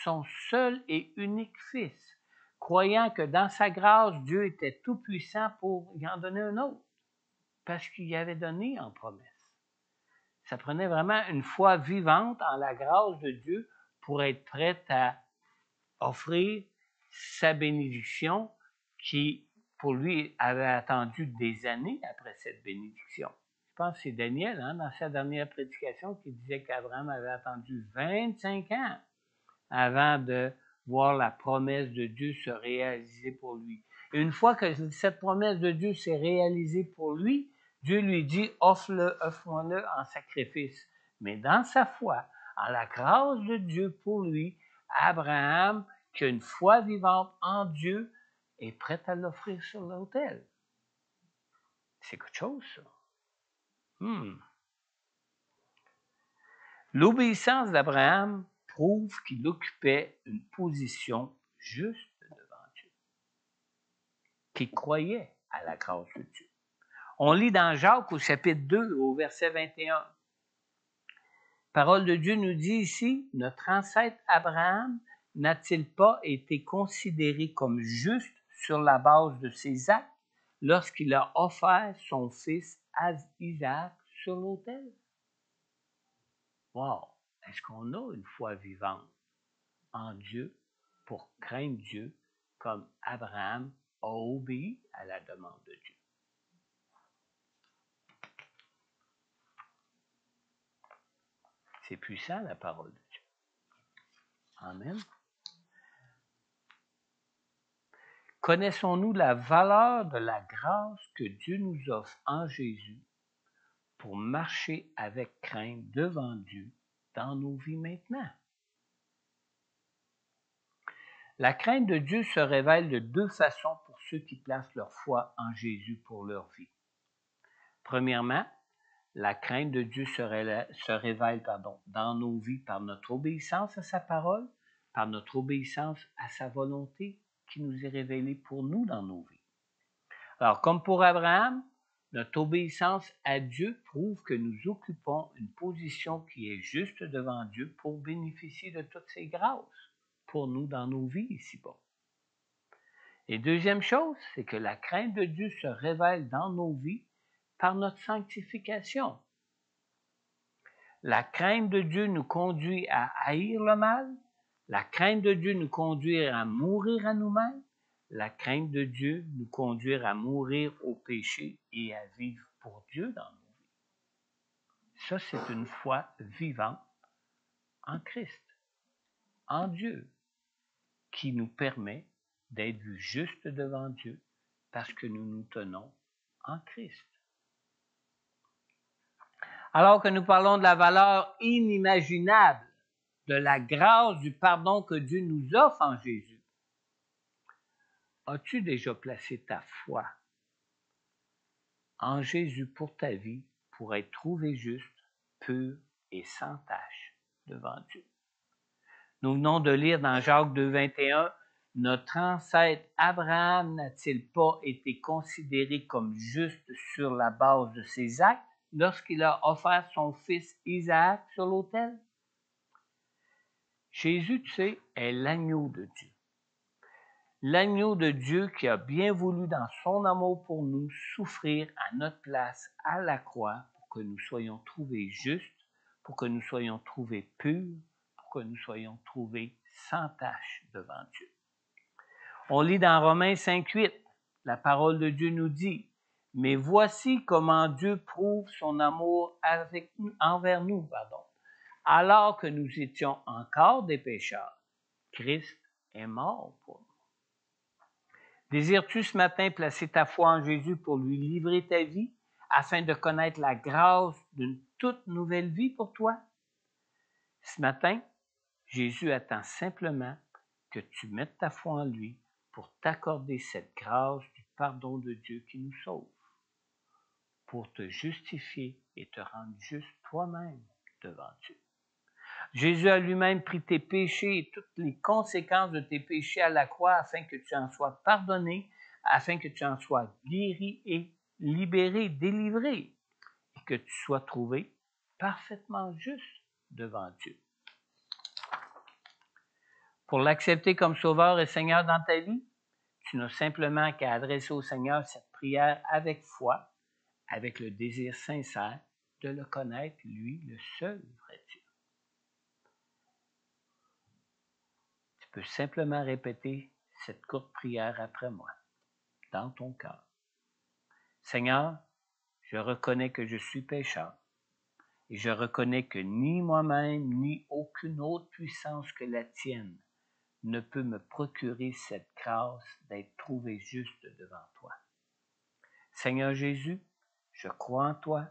A: son seul et unique fils, croyant que dans sa grâce, Dieu était tout-puissant pour y en donner un autre, parce qu'il y avait donné en promesse. Ça prenait vraiment une foi vivante en la grâce de Dieu pour être prête à offrir sa bénédiction qui, pour lui, avait attendu des années après cette bénédiction. Je pense que c'est Daniel, dans sa dernière prédication, qui disait qu'Abraham avait attendu 25 ans avant de voir la promesse de Dieu se réaliser pour lui. Et une fois que cette promesse de Dieu s'est réalisée pour lui, Dieu lui dit, offre-moi-le en sacrifice. Mais dans sa foi, en la grâce de Dieu pour lui, Abraham, qui a une foi vivante en Dieu, est prêt à l'offrir sur l'autel. C'est quelque chose, ça. L'obéissance d'Abraham prouve qu'il occupait une position juste devant Dieu, qu'il croyait à la grâce de Dieu. On lit dans Jacques au chapitre 2, au verset 21. La parole de Dieu nous dit ici, notre ancêtre Abraham n'a-t-il pas été considéré comme juste sur la base de ses actes lorsqu'il a offert son fils Isaac sur l'autel? Wow! Est-ce qu'on a une foi vivante en Dieu pour craindre Dieu comme Abraham a obéi à la demande de Dieu? C'est puissant, la parole de Dieu. Amen. Connaissons-nous la valeur de la grâce que Dieu nous offre en Jésus pour marcher avec crainte devant Dieu dans nos vies maintenant? La crainte de Dieu se révèle de deux façons pour ceux qui placent leur foi en Jésus pour leur vie. Premièrement, la crainte de Dieu se révèle dans nos vies par notre obéissance à sa parole, par notre obéissance à sa volonté qui nous est révélée pour nous dans nos vies. Alors, comme pour Abraham, notre obéissance à Dieu prouve que nous occupons une position qui est juste devant Dieu pour bénéficier de toutes ses grâces pour nous dans nos vies ici-bas. Et deuxième chose, c'est que la crainte de Dieu se révèle dans nos vies par notre sanctification. La crainte de Dieu nous conduit à haïr le mal. La crainte de Dieu nous conduit à mourir à nous-mêmes. La crainte de Dieu nous conduit à mourir au péché et à vivre pour Dieu dans nos vies. Ça, c'est une foi vivante en Christ, en Dieu, qui nous permet d'être vus justes devant Dieu parce que nous nous tenons en Christ. Alors que nous parlons de la valeur inimaginable de la grâce du pardon que Dieu nous offre en Jésus, as-tu déjà placé ta foi en Jésus pour ta vie, pour être trouvé juste, pur et sans tache devant Dieu? Nous venons de lire dans Jacques 2, 21, « Notre ancêtre Abraham n'a-t-il pas été considéré comme juste sur la base de ses actes lorsqu'il a offert son fils Isaac sur l'autel? » Jésus, tu sais, est l'agneau de Dieu. L'agneau de Dieu qui a bien voulu, dans son amour pour nous, souffrir à notre place à la croix pour que nous soyons trouvés justes, pour que nous soyons trouvés purs, pour que nous soyons trouvés sans tache devant Dieu. On lit dans Romains 5,8, la parole de Dieu nous dit, « Mais voici comment Dieu prouve son amour envers nous, alors que nous étions encore des pécheurs, Christ est mort pour nous. » Désires-tu ce matin placer ta foi en Jésus pour lui livrer ta vie afin de connaître la grâce d'une toute nouvelle vie pour toi? Ce matin, Jésus attend simplement que tu mettes ta foi en lui pour t'accorder cette grâce du pardon de Dieu qui nous sauve, pour te justifier et te rendre juste toi-même devant Dieu. Jésus a lui-même pris tes péchés et toutes les conséquences de tes péchés à la croix afin que tu en sois pardonné, afin que tu en sois guéri et libéré, délivré, et que tu sois trouvé parfaitement juste devant Dieu. Pour l'accepter comme Sauveur et Seigneur dans ta vie, tu n'as simplement qu'à adresser au Seigneur cette prière avec foi, avec le désir sincère de le connaître, lui, le seul vrai Dieu. Tu peux simplement répéter cette courte prière après moi, dans ton cœur. Seigneur, je reconnais que je suis pécheur et je reconnais que ni moi-même ni aucune autre puissance que la tienne ne peut me procurer cette grâce d'être trouvé juste devant toi. Seigneur Jésus, je crois en toi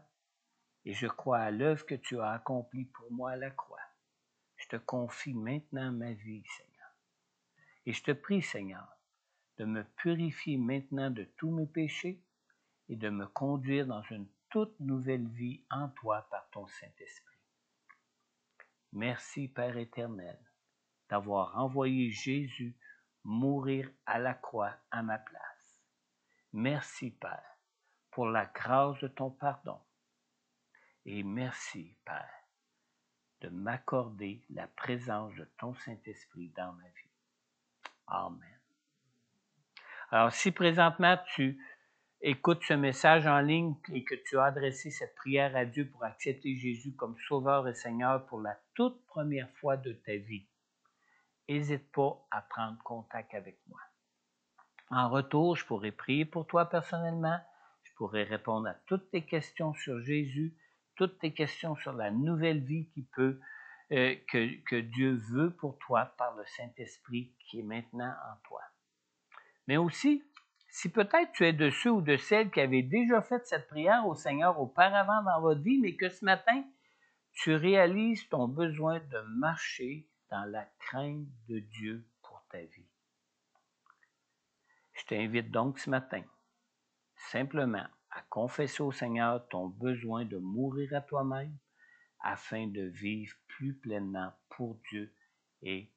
A: et je crois à l'œuvre que tu as accomplie pour moi à la croix. Je te confie maintenant ma vie, Seigneur. Et je te prie, Seigneur, de me purifier maintenant de tous mes péchés et de me conduire dans une toute nouvelle vie en toi par ton Saint-Esprit. Merci, Père éternel, d'avoir envoyé Jésus mourir à la croix à ma place. Merci, Père, pour la grâce de ton pardon. Et merci, Père, de m'accorder la présence de ton Saint-Esprit dans ma vie. Amen. Alors, si présentement tu écoutes ce message en ligne et que tu as adressé cette prière à Dieu pour accepter Jésus comme Sauveur et Seigneur pour la toute première fois de ta vie, n'hésite pas à prendre contact avec moi. En retour, je pourrai prier pour toi personnellement, je pourrai répondre à toutes tes questions sur Jésus, toutes tes questions sur la nouvelle vie que Dieu veut pour toi par le Saint-Esprit qui est maintenant en toi. Mais aussi, si peut-être tu es de ceux ou de celles qui avaient déjà fait cette prière au Seigneur auparavant dans votre vie, mais que ce matin, tu réalises ton besoin de marcher dans la crainte de Dieu pour ta vie. Je t'invite donc ce matin, simplement, à confesser au Seigneur ton besoin de mourir à toi-même afin de vivre plus pleinement pour Dieu et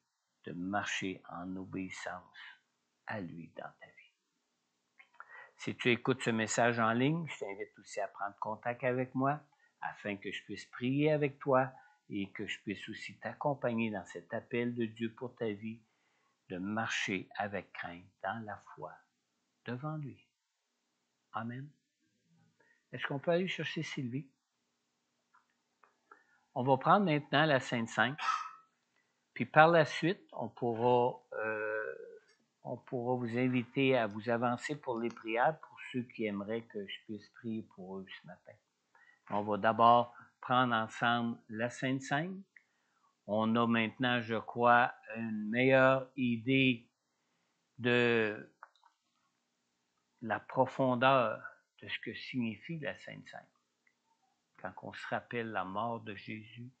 A: de marcher en obéissance à lui dans ta vie. Si tu écoutes ce message en ligne, je t'invite aussi à prendre contact avec moi afin que je puisse prier avec toi et que je puisse aussi t'accompagner dans cet appel de Dieu pour ta vie, de marcher avec crainte dans la foi devant lui. Amen. Est-ce qu'on peut aller chercher Sylvie? On va prendre maintenant la Sainte Seine, puis par la suite, on pourra vous inviter à vous avancer pour les prières pour ceux qui aimeraient que je puisse prier pour eux ce matin. On va d'abord prendre ensemble la Sainte Seine. On a maintenant, je crois, une meilleure idée de la profondeur de ce que signifie la Sainte Seine. Quand on se rappelle la mort de Jésus,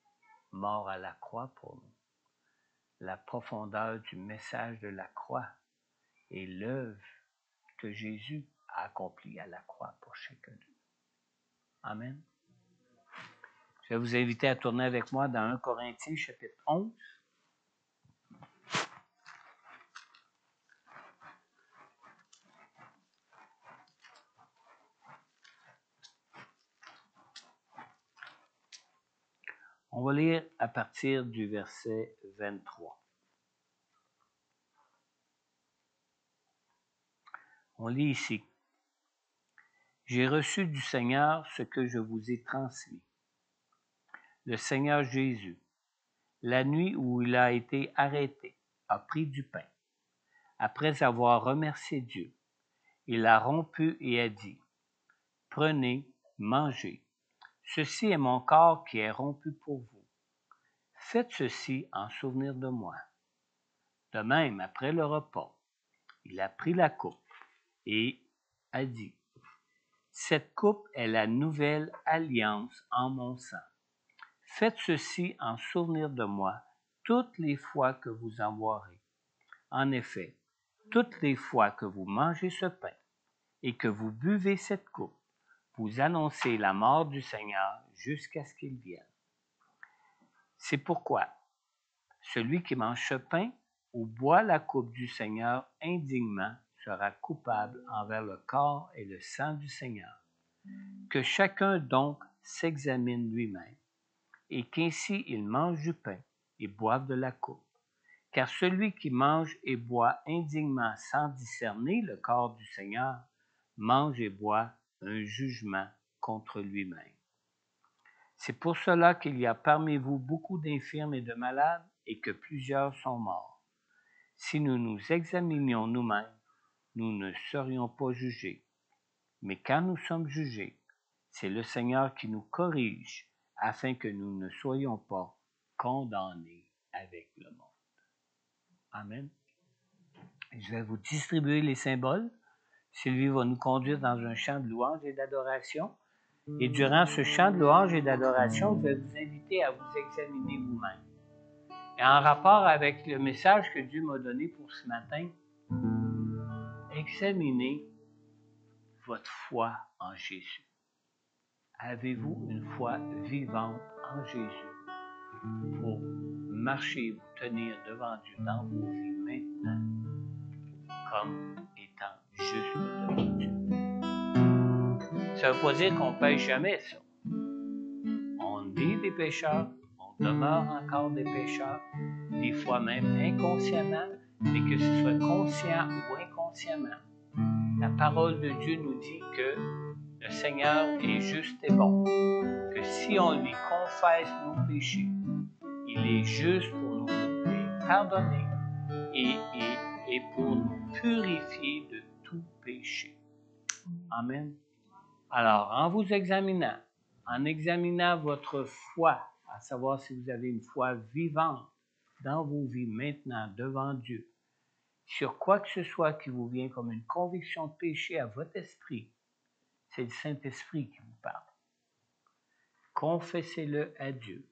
A: mort à la croix pour nous, la profondeur du message de la croix et l'œuvre que Jésus a accomplie à la croix pour chacun d'eux. Amen. Je vais vous inviter à tourner avec moi dans 1 Corinthiens chapitre 11. On va lire à partir du verset 23. On lit ici. « J'ai reçu du Seigneur ce que je vous ai transmis. Le Seigneur Jésus, la nuit où il a été arrêté, a pris du pain. Après avoir remercié Dieu, il l'a rompu et a dit, « Prenez, mangez. Ceci est mon corps qui est rompu pour vous. Faites ceci en souvenir de moi. » De même, après le repas, il a pris la coupe et a dit, « Cette coupe est la nouvelle alliance en mon sang. Faites ceci en souvenir de moi toutes les fois que vous en boirez. En effet, toutes les fois que vous mangez ce pain et que vous buvez cette coupe, vous annoncez la mort du Seigneur jusqu'à ce qu'il vienne. C'est pourquoi celui qui mange ce pain ou boit la coupe du Seigneur indignement sera coupable envers le corps et le sang du Seigneur. Que chacun donc s'examine lui-même, et qu'ainsi il mange du pain et boive de la coupe. Car celui qui mange et boit indignement sans discerner le corps du Seigneur, mange et boit un jugement contre lui-même. C'est pour cela qu'il y a parmi vous beaucoup d'infirmes et de malades, et que plusieurs sont morts. Si nous nous examinions nous-mêmes, nous ne serions pas jugés. Mais quand nous sommes jugés, c'est le Seigneur qui nous corrige, afin que nous ne soyons pas condamnés avec le monde. Amen. Je vais vous distribuer les symboles. Sylvie va nous conduire dans un chant de louange et d'adoration. Et durant ce chant de louange et d'adoration, je vais vous inviter à vous examiner vous-même. Et en rapport avec le message que Dieu m'a donné pour ce matin, examinez votre foi en Jésus. Avez-vous une foi vivante en Jésus pour marcher, vous tenir devant Dieu dans vos vies maintenant comme étant juste devant Dieu? Ça ne veut pas dire qu'on ne pêche jamais, ça. On est des pécheurs, on demeure encore des pécheurs, des fois même inconsciemment, mais que ce soit conscient ou inconsciemment. La parole de Dieu nous dit que le Seigneur est juste et bon, que si on lui confesse nos péchés, il est juste pour nous les pardonner et pour nous purifier de tout péché. Amen. Alors, en vous examinant, en examinant votre foi, à savoir si vous avez une foi vivante dans vos vies maintenant devant Dieu, sur quoi que ce soit qui vous vient comme une conviction de péché à votre esprit, c'est le Saint-Esprit qui vous parle. Confessez-le à Dieu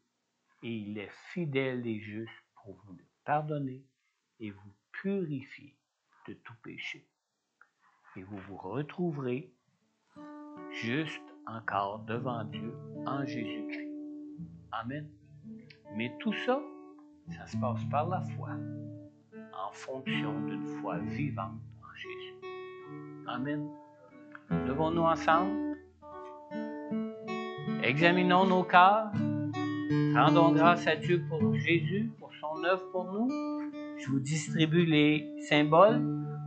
A: et il est fidèle et juste pour vous le pardonner et vous purifier de tout péché. Et vous vous retrouverez juste encore devant Dieu en Jésus-Christ. Amen. Mais tout ça, ça se passe par la foi, en fonction d'une foi vivante en Jésus. Amen. Levons-nous ensemble. Examinons nos cœurs. Rendons grâce à Dieu pour Jésus, pour son œuvre pour nous. Je vous distribue les symboles.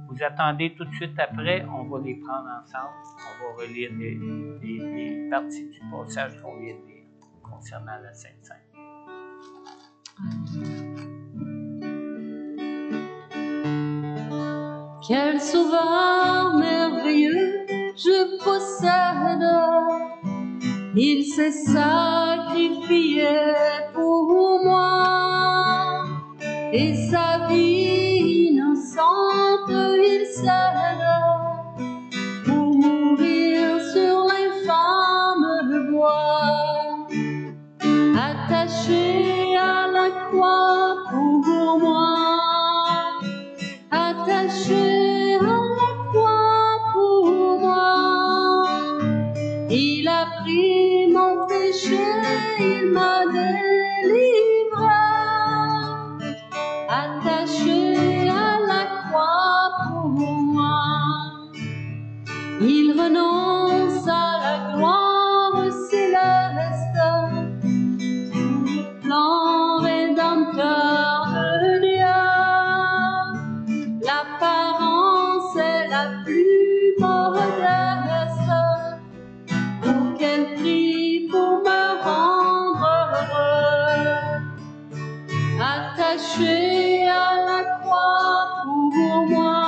A: Vous attendez tout de suite après. On va les prendre ensemble. On va relire les parties du passage qu'on vient de lire concernant la Sainte Seine.
B: Quel sauveur merveilleux je possède. Il s'est sacrifié pour moi et sa vie innocente il cède pour mourir sur l'infâme bois. Attaché à la croix pour moi, attaché à la croix pour moi. Il a pris mon péché, il m'a délivré. Attaché à la croix pour moi. Il renonce à la gloire céleste, sous le plan rédempteur de Dieu. L'apparence est la plus modeste. Pour quel prix pour me rendre heureux. Attaché à la croix pour moi.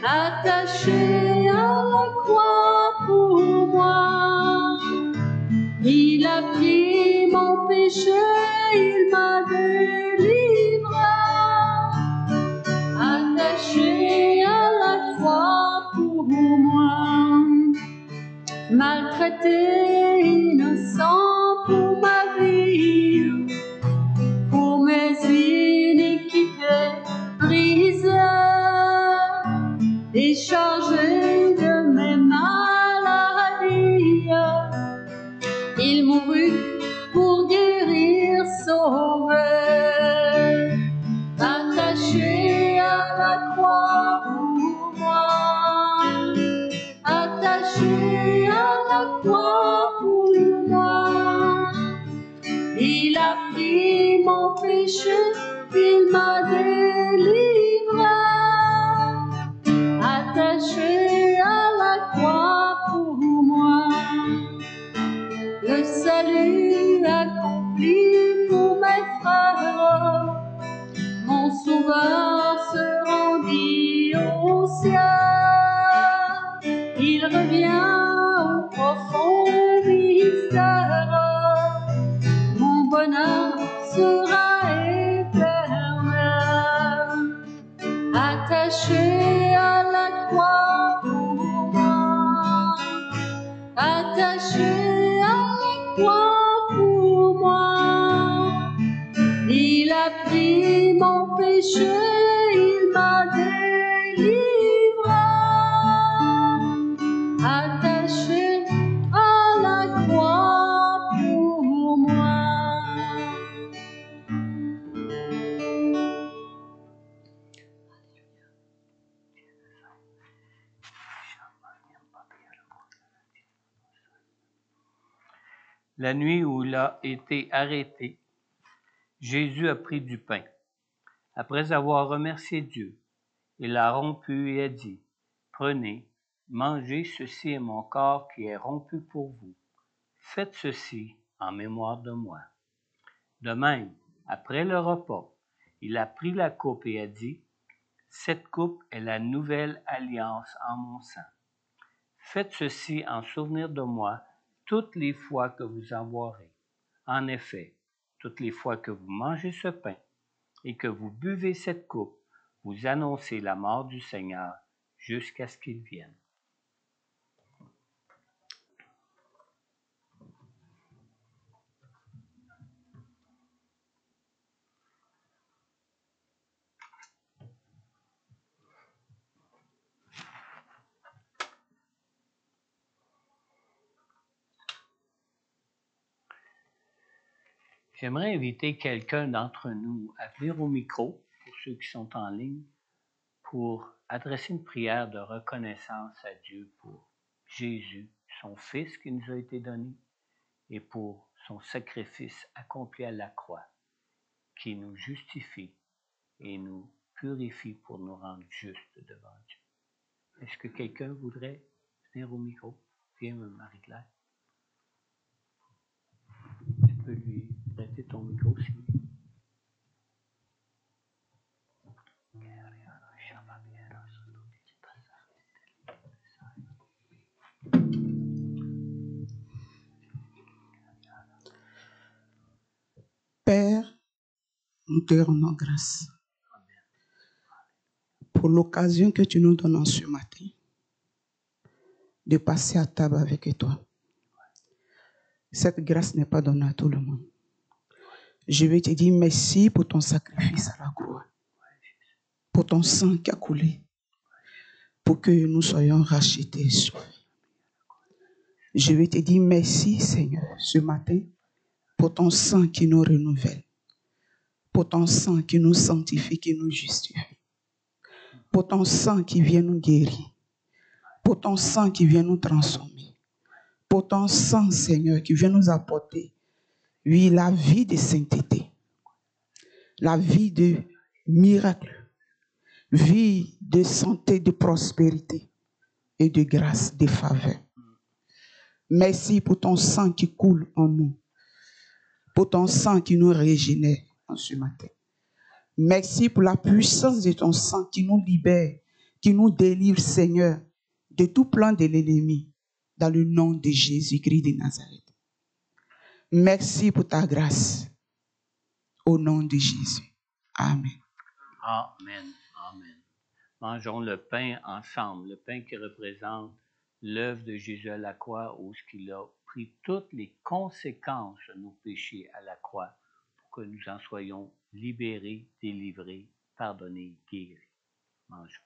B: Attaché à la croix pour moi. Il a pris mon péché, il m'a délivré. Attaché à la croix pour moi. Maltraité, innocent pour ma vie, pour mes iniquités brisées, déchargé de mes maladies. Il mourut pour guérir, sauver, attaché à la croix pour moi, attaché à la croix pour moi. Il a pris mon péché, il m'a délivré, attaché à la croix pour moi. Le salut accompli pour mes frères, mon sauveur se rendit au ciel. Il revient au profond mystère, mon bonheur sera éternel. Attaché à la croix pour moi, attaché à la croix pour moi. Il a pris mon péché, il m'a délivré. Attaché à la croix pour moi.
A: La nuit où il a été arrêté, Jésus a pris du pain. Après avoir remercié Dieu, il l'a rompu et a dit, « Prenez, mangez, ceci est mon corps qui est rompu pour vous. Faites ceci en mémoire de moi. » De même, après le repas, il a pris la coupe et a dit, « Cette coupe est la nouvelle alliance en mon sang. Faites ceci en souvenir de moi toutes les fois que vous en boirez. En effet, toutes les fois que vous mangez ce pain et que vous buvez cette coupe, vous annoncez la mort du Seigneur jusqu'à ce qu'il vienne. J'aimerais inviter quelqu'un d'entre nous à venir au micro, pour ceux qui sont en ligne, pour adresser une prière de reconnaissance à Dieu pour Jésus, son Fils qui nous a été donné, et pour son sacrifice accompli à la croix, qui nous justifie et nous purifie pour nous rendre justes devant Dieu. Est-ce que quelqu'un voudrait venir au micro? Viens, Marie-Claire. Tu peux lui prêter ton micro aussi.
C: Père, nous te rendons grâce pour l'occasion que tu nous donnes en ce matin de passer à table avec toi. Cette grâce n'est pas donnée à tout le monde. Je vais te dire merci pour ton sacrifice à la croix, pour ton sang qui a coulé, pour que nous soyons rachetés et sauvés. Je vais te dire merci, Seigneur, ce matin, pour ton sang qui nous renouvelle, pour ton sang qui nous sanctifie, qui nous justifie, pour ton sang qui vient nous guérir, pour ton sang qui vient nous transformer, pour ton sang, Seigneur, qui vient nous apporter, oui, la vie de sainteté, la vie de miracle, vie de santé, de prospérité et de grâce, de faveur. Merci pour ton sang qui coule en nous, pour ton sang qui nous régénère en ce matin. Merci pour la puissance de ton sang qui nous libère, qui nous délivre, Seigneur, de tout plan de l'ennemi, dans le nom de Jésus-Christ de Nazareth. Merci pour ta grâce, au nom de Jésus. Amen.
A: Amen. Amen. Mangeons le pain ensemble, le pain qui représente l'œuvre de Jésus à la croix, où il a pris toutes les conséquences de nos péchés à la croix, pour que nous en soyons libérés, délivrés, pardonnés, guéris. Mangeons.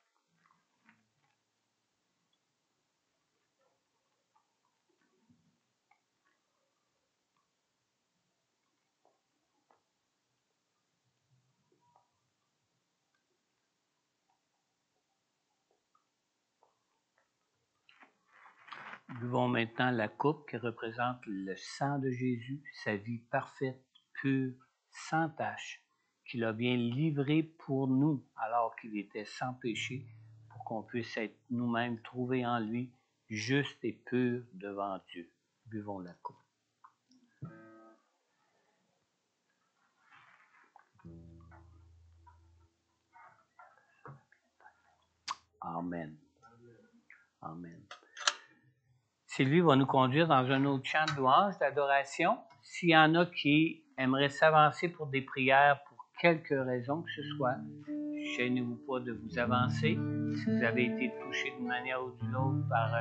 A: Buvons maintenant la coupe qui représente le sang de Jésus, sa vie parfaite, pure, sans tache, qu'il a bien livré pour nous alors qu'il était sans péché, pour qu'on puisse être nous-mêmes trouvés en lui, justes et purs devant Dieu. Buvons la coupe. Amen. Amen. Sylvie va nous conduire dans un autre chant de louange, d'adoration. S'il y en a qui aimeraient s'avancer pour des prières pour quelque raison que ce soit, gênez-vous pas de vous avancer. Si vous avez été touché d'une manière ou d'une autre par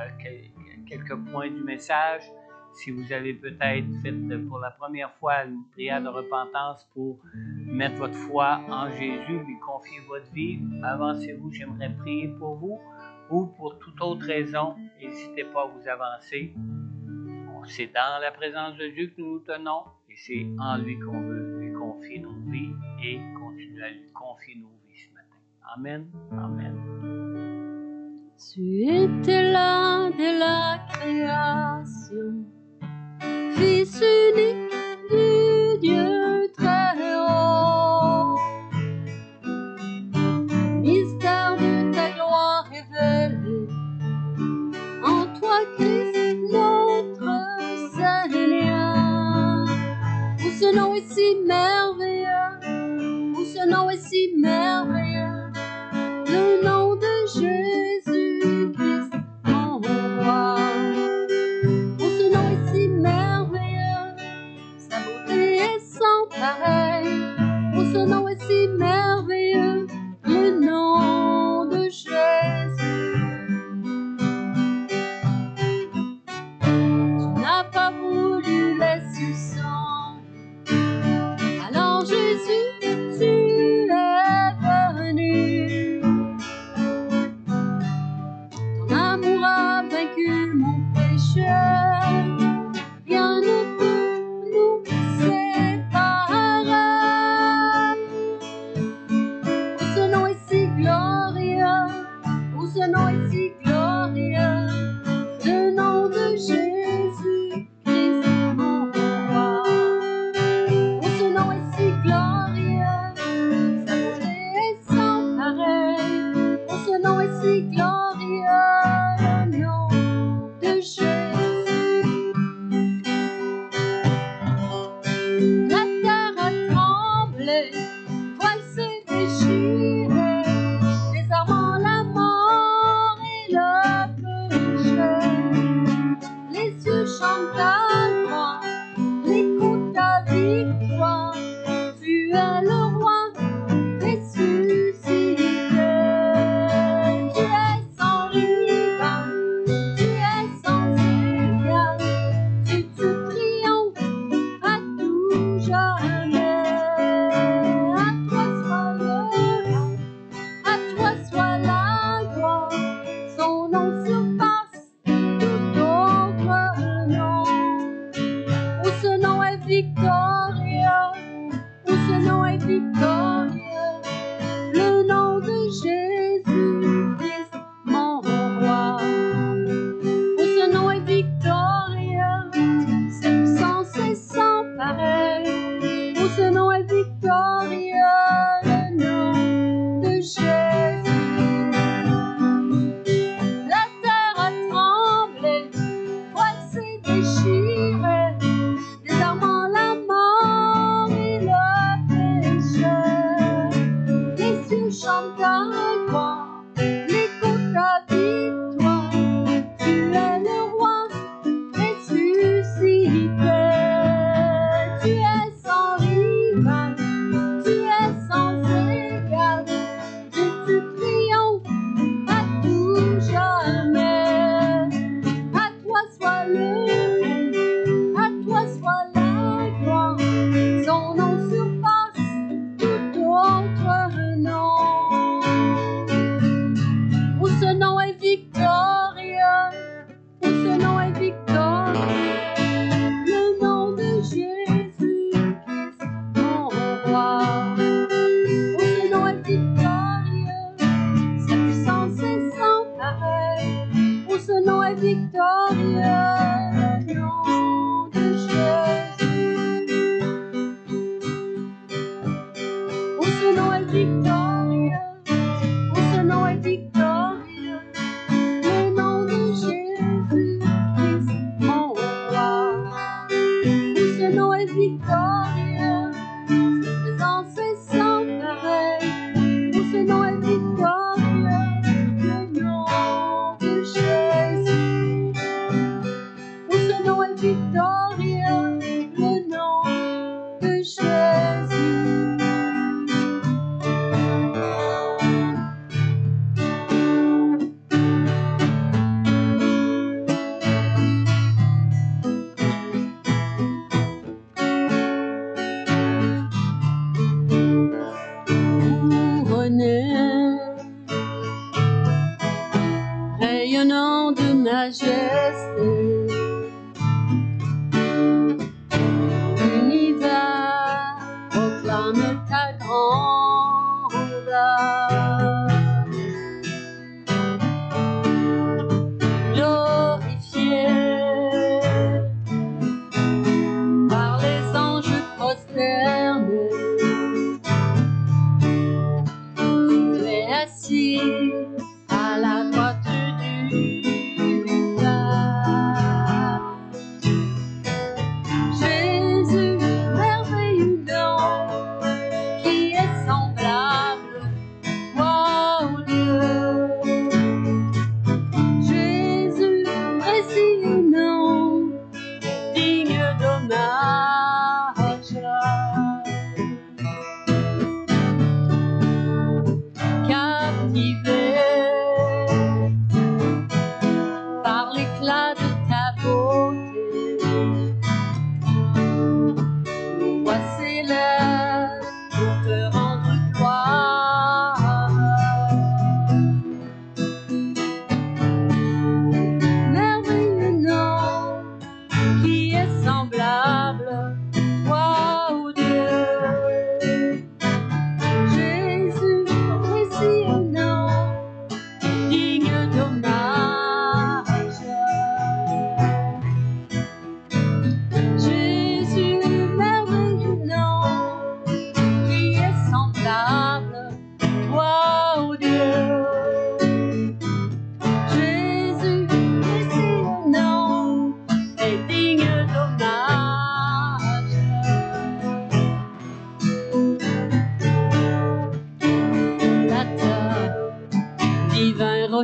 A: quelques points du message, si vous avez peut-être fait pour la première fois une prière de repentance pour mettre votre foi en Jésus, lui confier votre vie, avancez-vous, j'aimerais prier pour vous. Ou pour toute autre raison, n'hésitez pas à vous avancer. C'est dans la présence de Dieu que nous nous tenons et c'est en lui qu'on veut lui confier nos vies et continuer à lui confier nos vies ce matin. Amen. Amen.
B: Tu étais là dès la création, Fils unique du Dieu très haut. Mystère de ta gloire révélé, en toi Christ notre Seigneur. Où ce nom est si merveilleux, où ce nom est si merveilleux, le nom de Jésus-Christ, mon roi. péché. Rien ne peut nous séparer. Oh, ce nom est si glorieux, oh, ce nom est si glorieux, le nom de Jésus-Christ, mon roi. Oh, ce nom est si glorieux, sa beauté est sans pareil. Oh, ce nom est si glorieux, le nom de Jésus. La terre a tremblé, voile s'est déchiré, désarmant la mort et le péché. Les cieux chantent ta gloire, l'écoute ta victoire. Tu es le roi ressuscité. Tu es sans rival, tu es sans égal. Tu triomphes à tout jamais. À toi soit le roi, à toi soit la gloire. Son nom surpasse tout autre nom. Oh, ce nom est victorieux, oh, ce nom est victorieux, le nom de Jésus-Christ, mon roi. Oh, ce nom est victorieux, sa puissance est sans pareil. Oh, ce nom est victorieux, le nom de Jésus. La terre a tremblé, voile s'est déchiré, désarmant la mort et le péché. Les cieux chantent ta gloire, l'écoute ta victoire. Tu es le roi ressuscité. Tu es sans rival, tu es sans égal. Tu triomphes à tout jamais. À toi soit le règne, à toi soit la gloire. Son nom surpasse tout autre nom. Oh, ce nom est victorieux, oh, ce nom est victorieux, le nom de Jésus-Christ, mon roi. Oh, ce nom est victorieux, sa puissance est sans pareil. Oh, ce nom est victorieux, le nom de Jésus. Oh, ce nom est victorieux, oh, ce nom est victorieux, le nom de Jésus-Christ,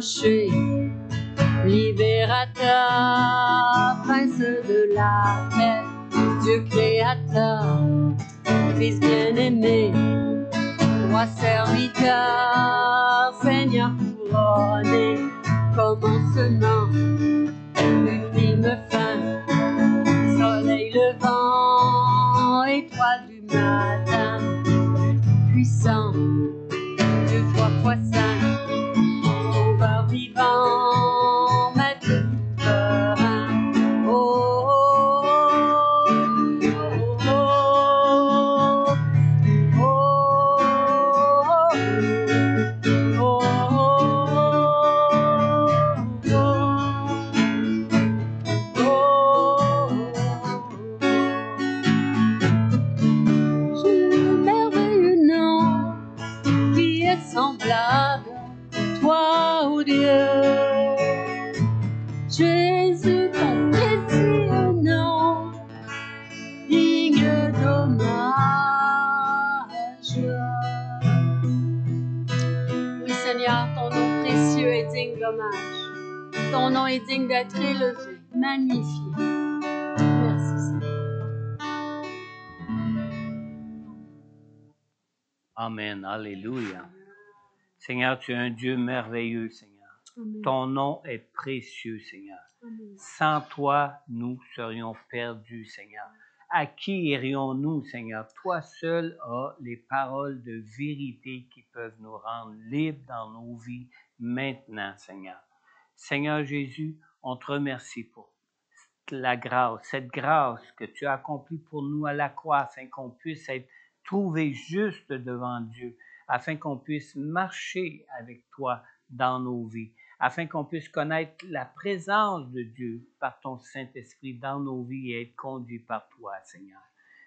B: rocher, libérateur, prince de la paix, Dieu créateur, Fils bien-aimé, roi serviteur, Seigneur couronné, commencement, ultime fin, soleil levant, étoile du matin, puissant, deux fois saint, sauveur vivant, maître souverain. Oh, oh, oh, oh, oh, oh, semblable, toi, ô Dieu, Jésus, ton précieux nom, digne d'hommage. Oui, Seigneur, ton nom précieux est digne d'hommage. Ton nom est digne d'être élevé, magnifié. Merci, Seigneur.
A: Amen. Alléluia. Seigneur, tu es un Dieu merveilleux, Seigneur.
B: Amen.
A: Ton nom est précieux, Seigneur.
B: Amen.
A: Sans toi, nous serions perdus, Seigneur. À qui irions-nous, Seigneur? Toi seul as les paroles de vérité qui peuvent nous rendre libres dans nos vies maintenant, Seigneur. Seigneur Jésus, on te remercie pour la grâce, cette grâce que tu as accomplie pour nous à la croix afin qu'on puisse être trouvés justes devant Dieu, afin qu'on puisse marcher avec toi dans nos vies, afin qu'on puisse connaître la présence de Dieu par ton Saint-Esprit dans nos vies et être conduit par toi, Seigneur.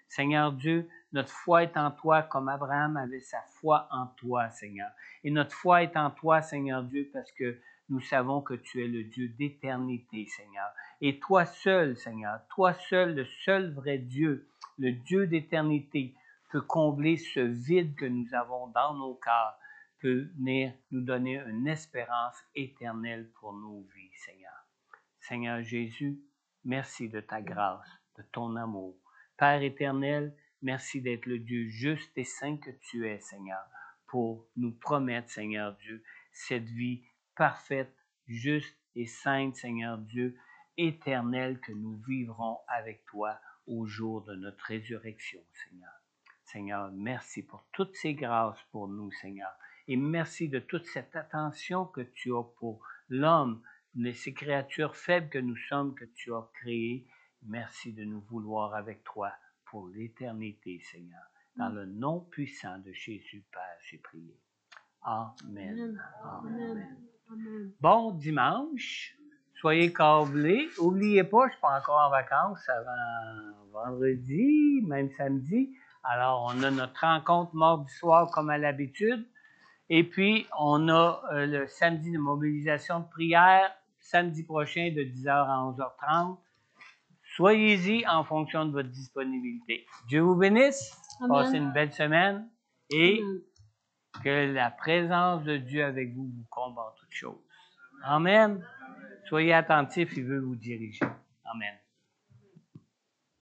A: Seigneur Dieu, notre foi est en toi comme Abraham avait sa foi en toi, Seigneur. Et notre foi est en toi, Seigneur Dieu, parce que nous savons que tu es le Dieu d'éternité, Seigneur. Et toi seul, Seigneur, toi seul, le seul vrai Dieu, le Dieu d'éternité, peut combler ce vide que nous avons dans nos cœurs, peut venir nous donner une espérance éternelle pour nos vies, Seigneur. Seigneur Jésus, merci de ta grâce, de ton amour. Père éternel, merci d'être le Dieu juste et saint que tu es, Seigneur, pour nous promettre, Seigneur Dieu, cette vie parfaite, juste et sainte, Seigneur Dieu, éternelle que nous vivrons avec toi au jour de notre résurrection, Seigneur. Seigneur, merci pour toutes ces grâces pour nous, Seigneur. Et merci de toute cette attention que tu as pour l'homme, ces créatures faibles que nous sommes, que tu as créées. Merci de nous vouloir avec toi pour l'éternité, Seigneur. Dans le nom puissant de Jésus, Père, j'ai prié. Amen. Amen.
B: Amen.
A: Bon dimanche. Soyez câblés. N'oubliez pas, je ne suis pas encore en vacances avant vendredi, même samedi. Alors, on a notre rencontre mardi soir comme à l'habitude. Et puis, on a le samedi de mobilisation de prière, samedi prochain de 10h à 11h30. Soyez-y en fonction de votre disponibilité. Dieu vous bénisse.
B: Amen.
A: Passez une belle semaine et
B: Amen.
A: que la présence de Dieu avec vous vous comble en toutes choses. Amen. Soyez attentifs, il veut vous diriger. Amen.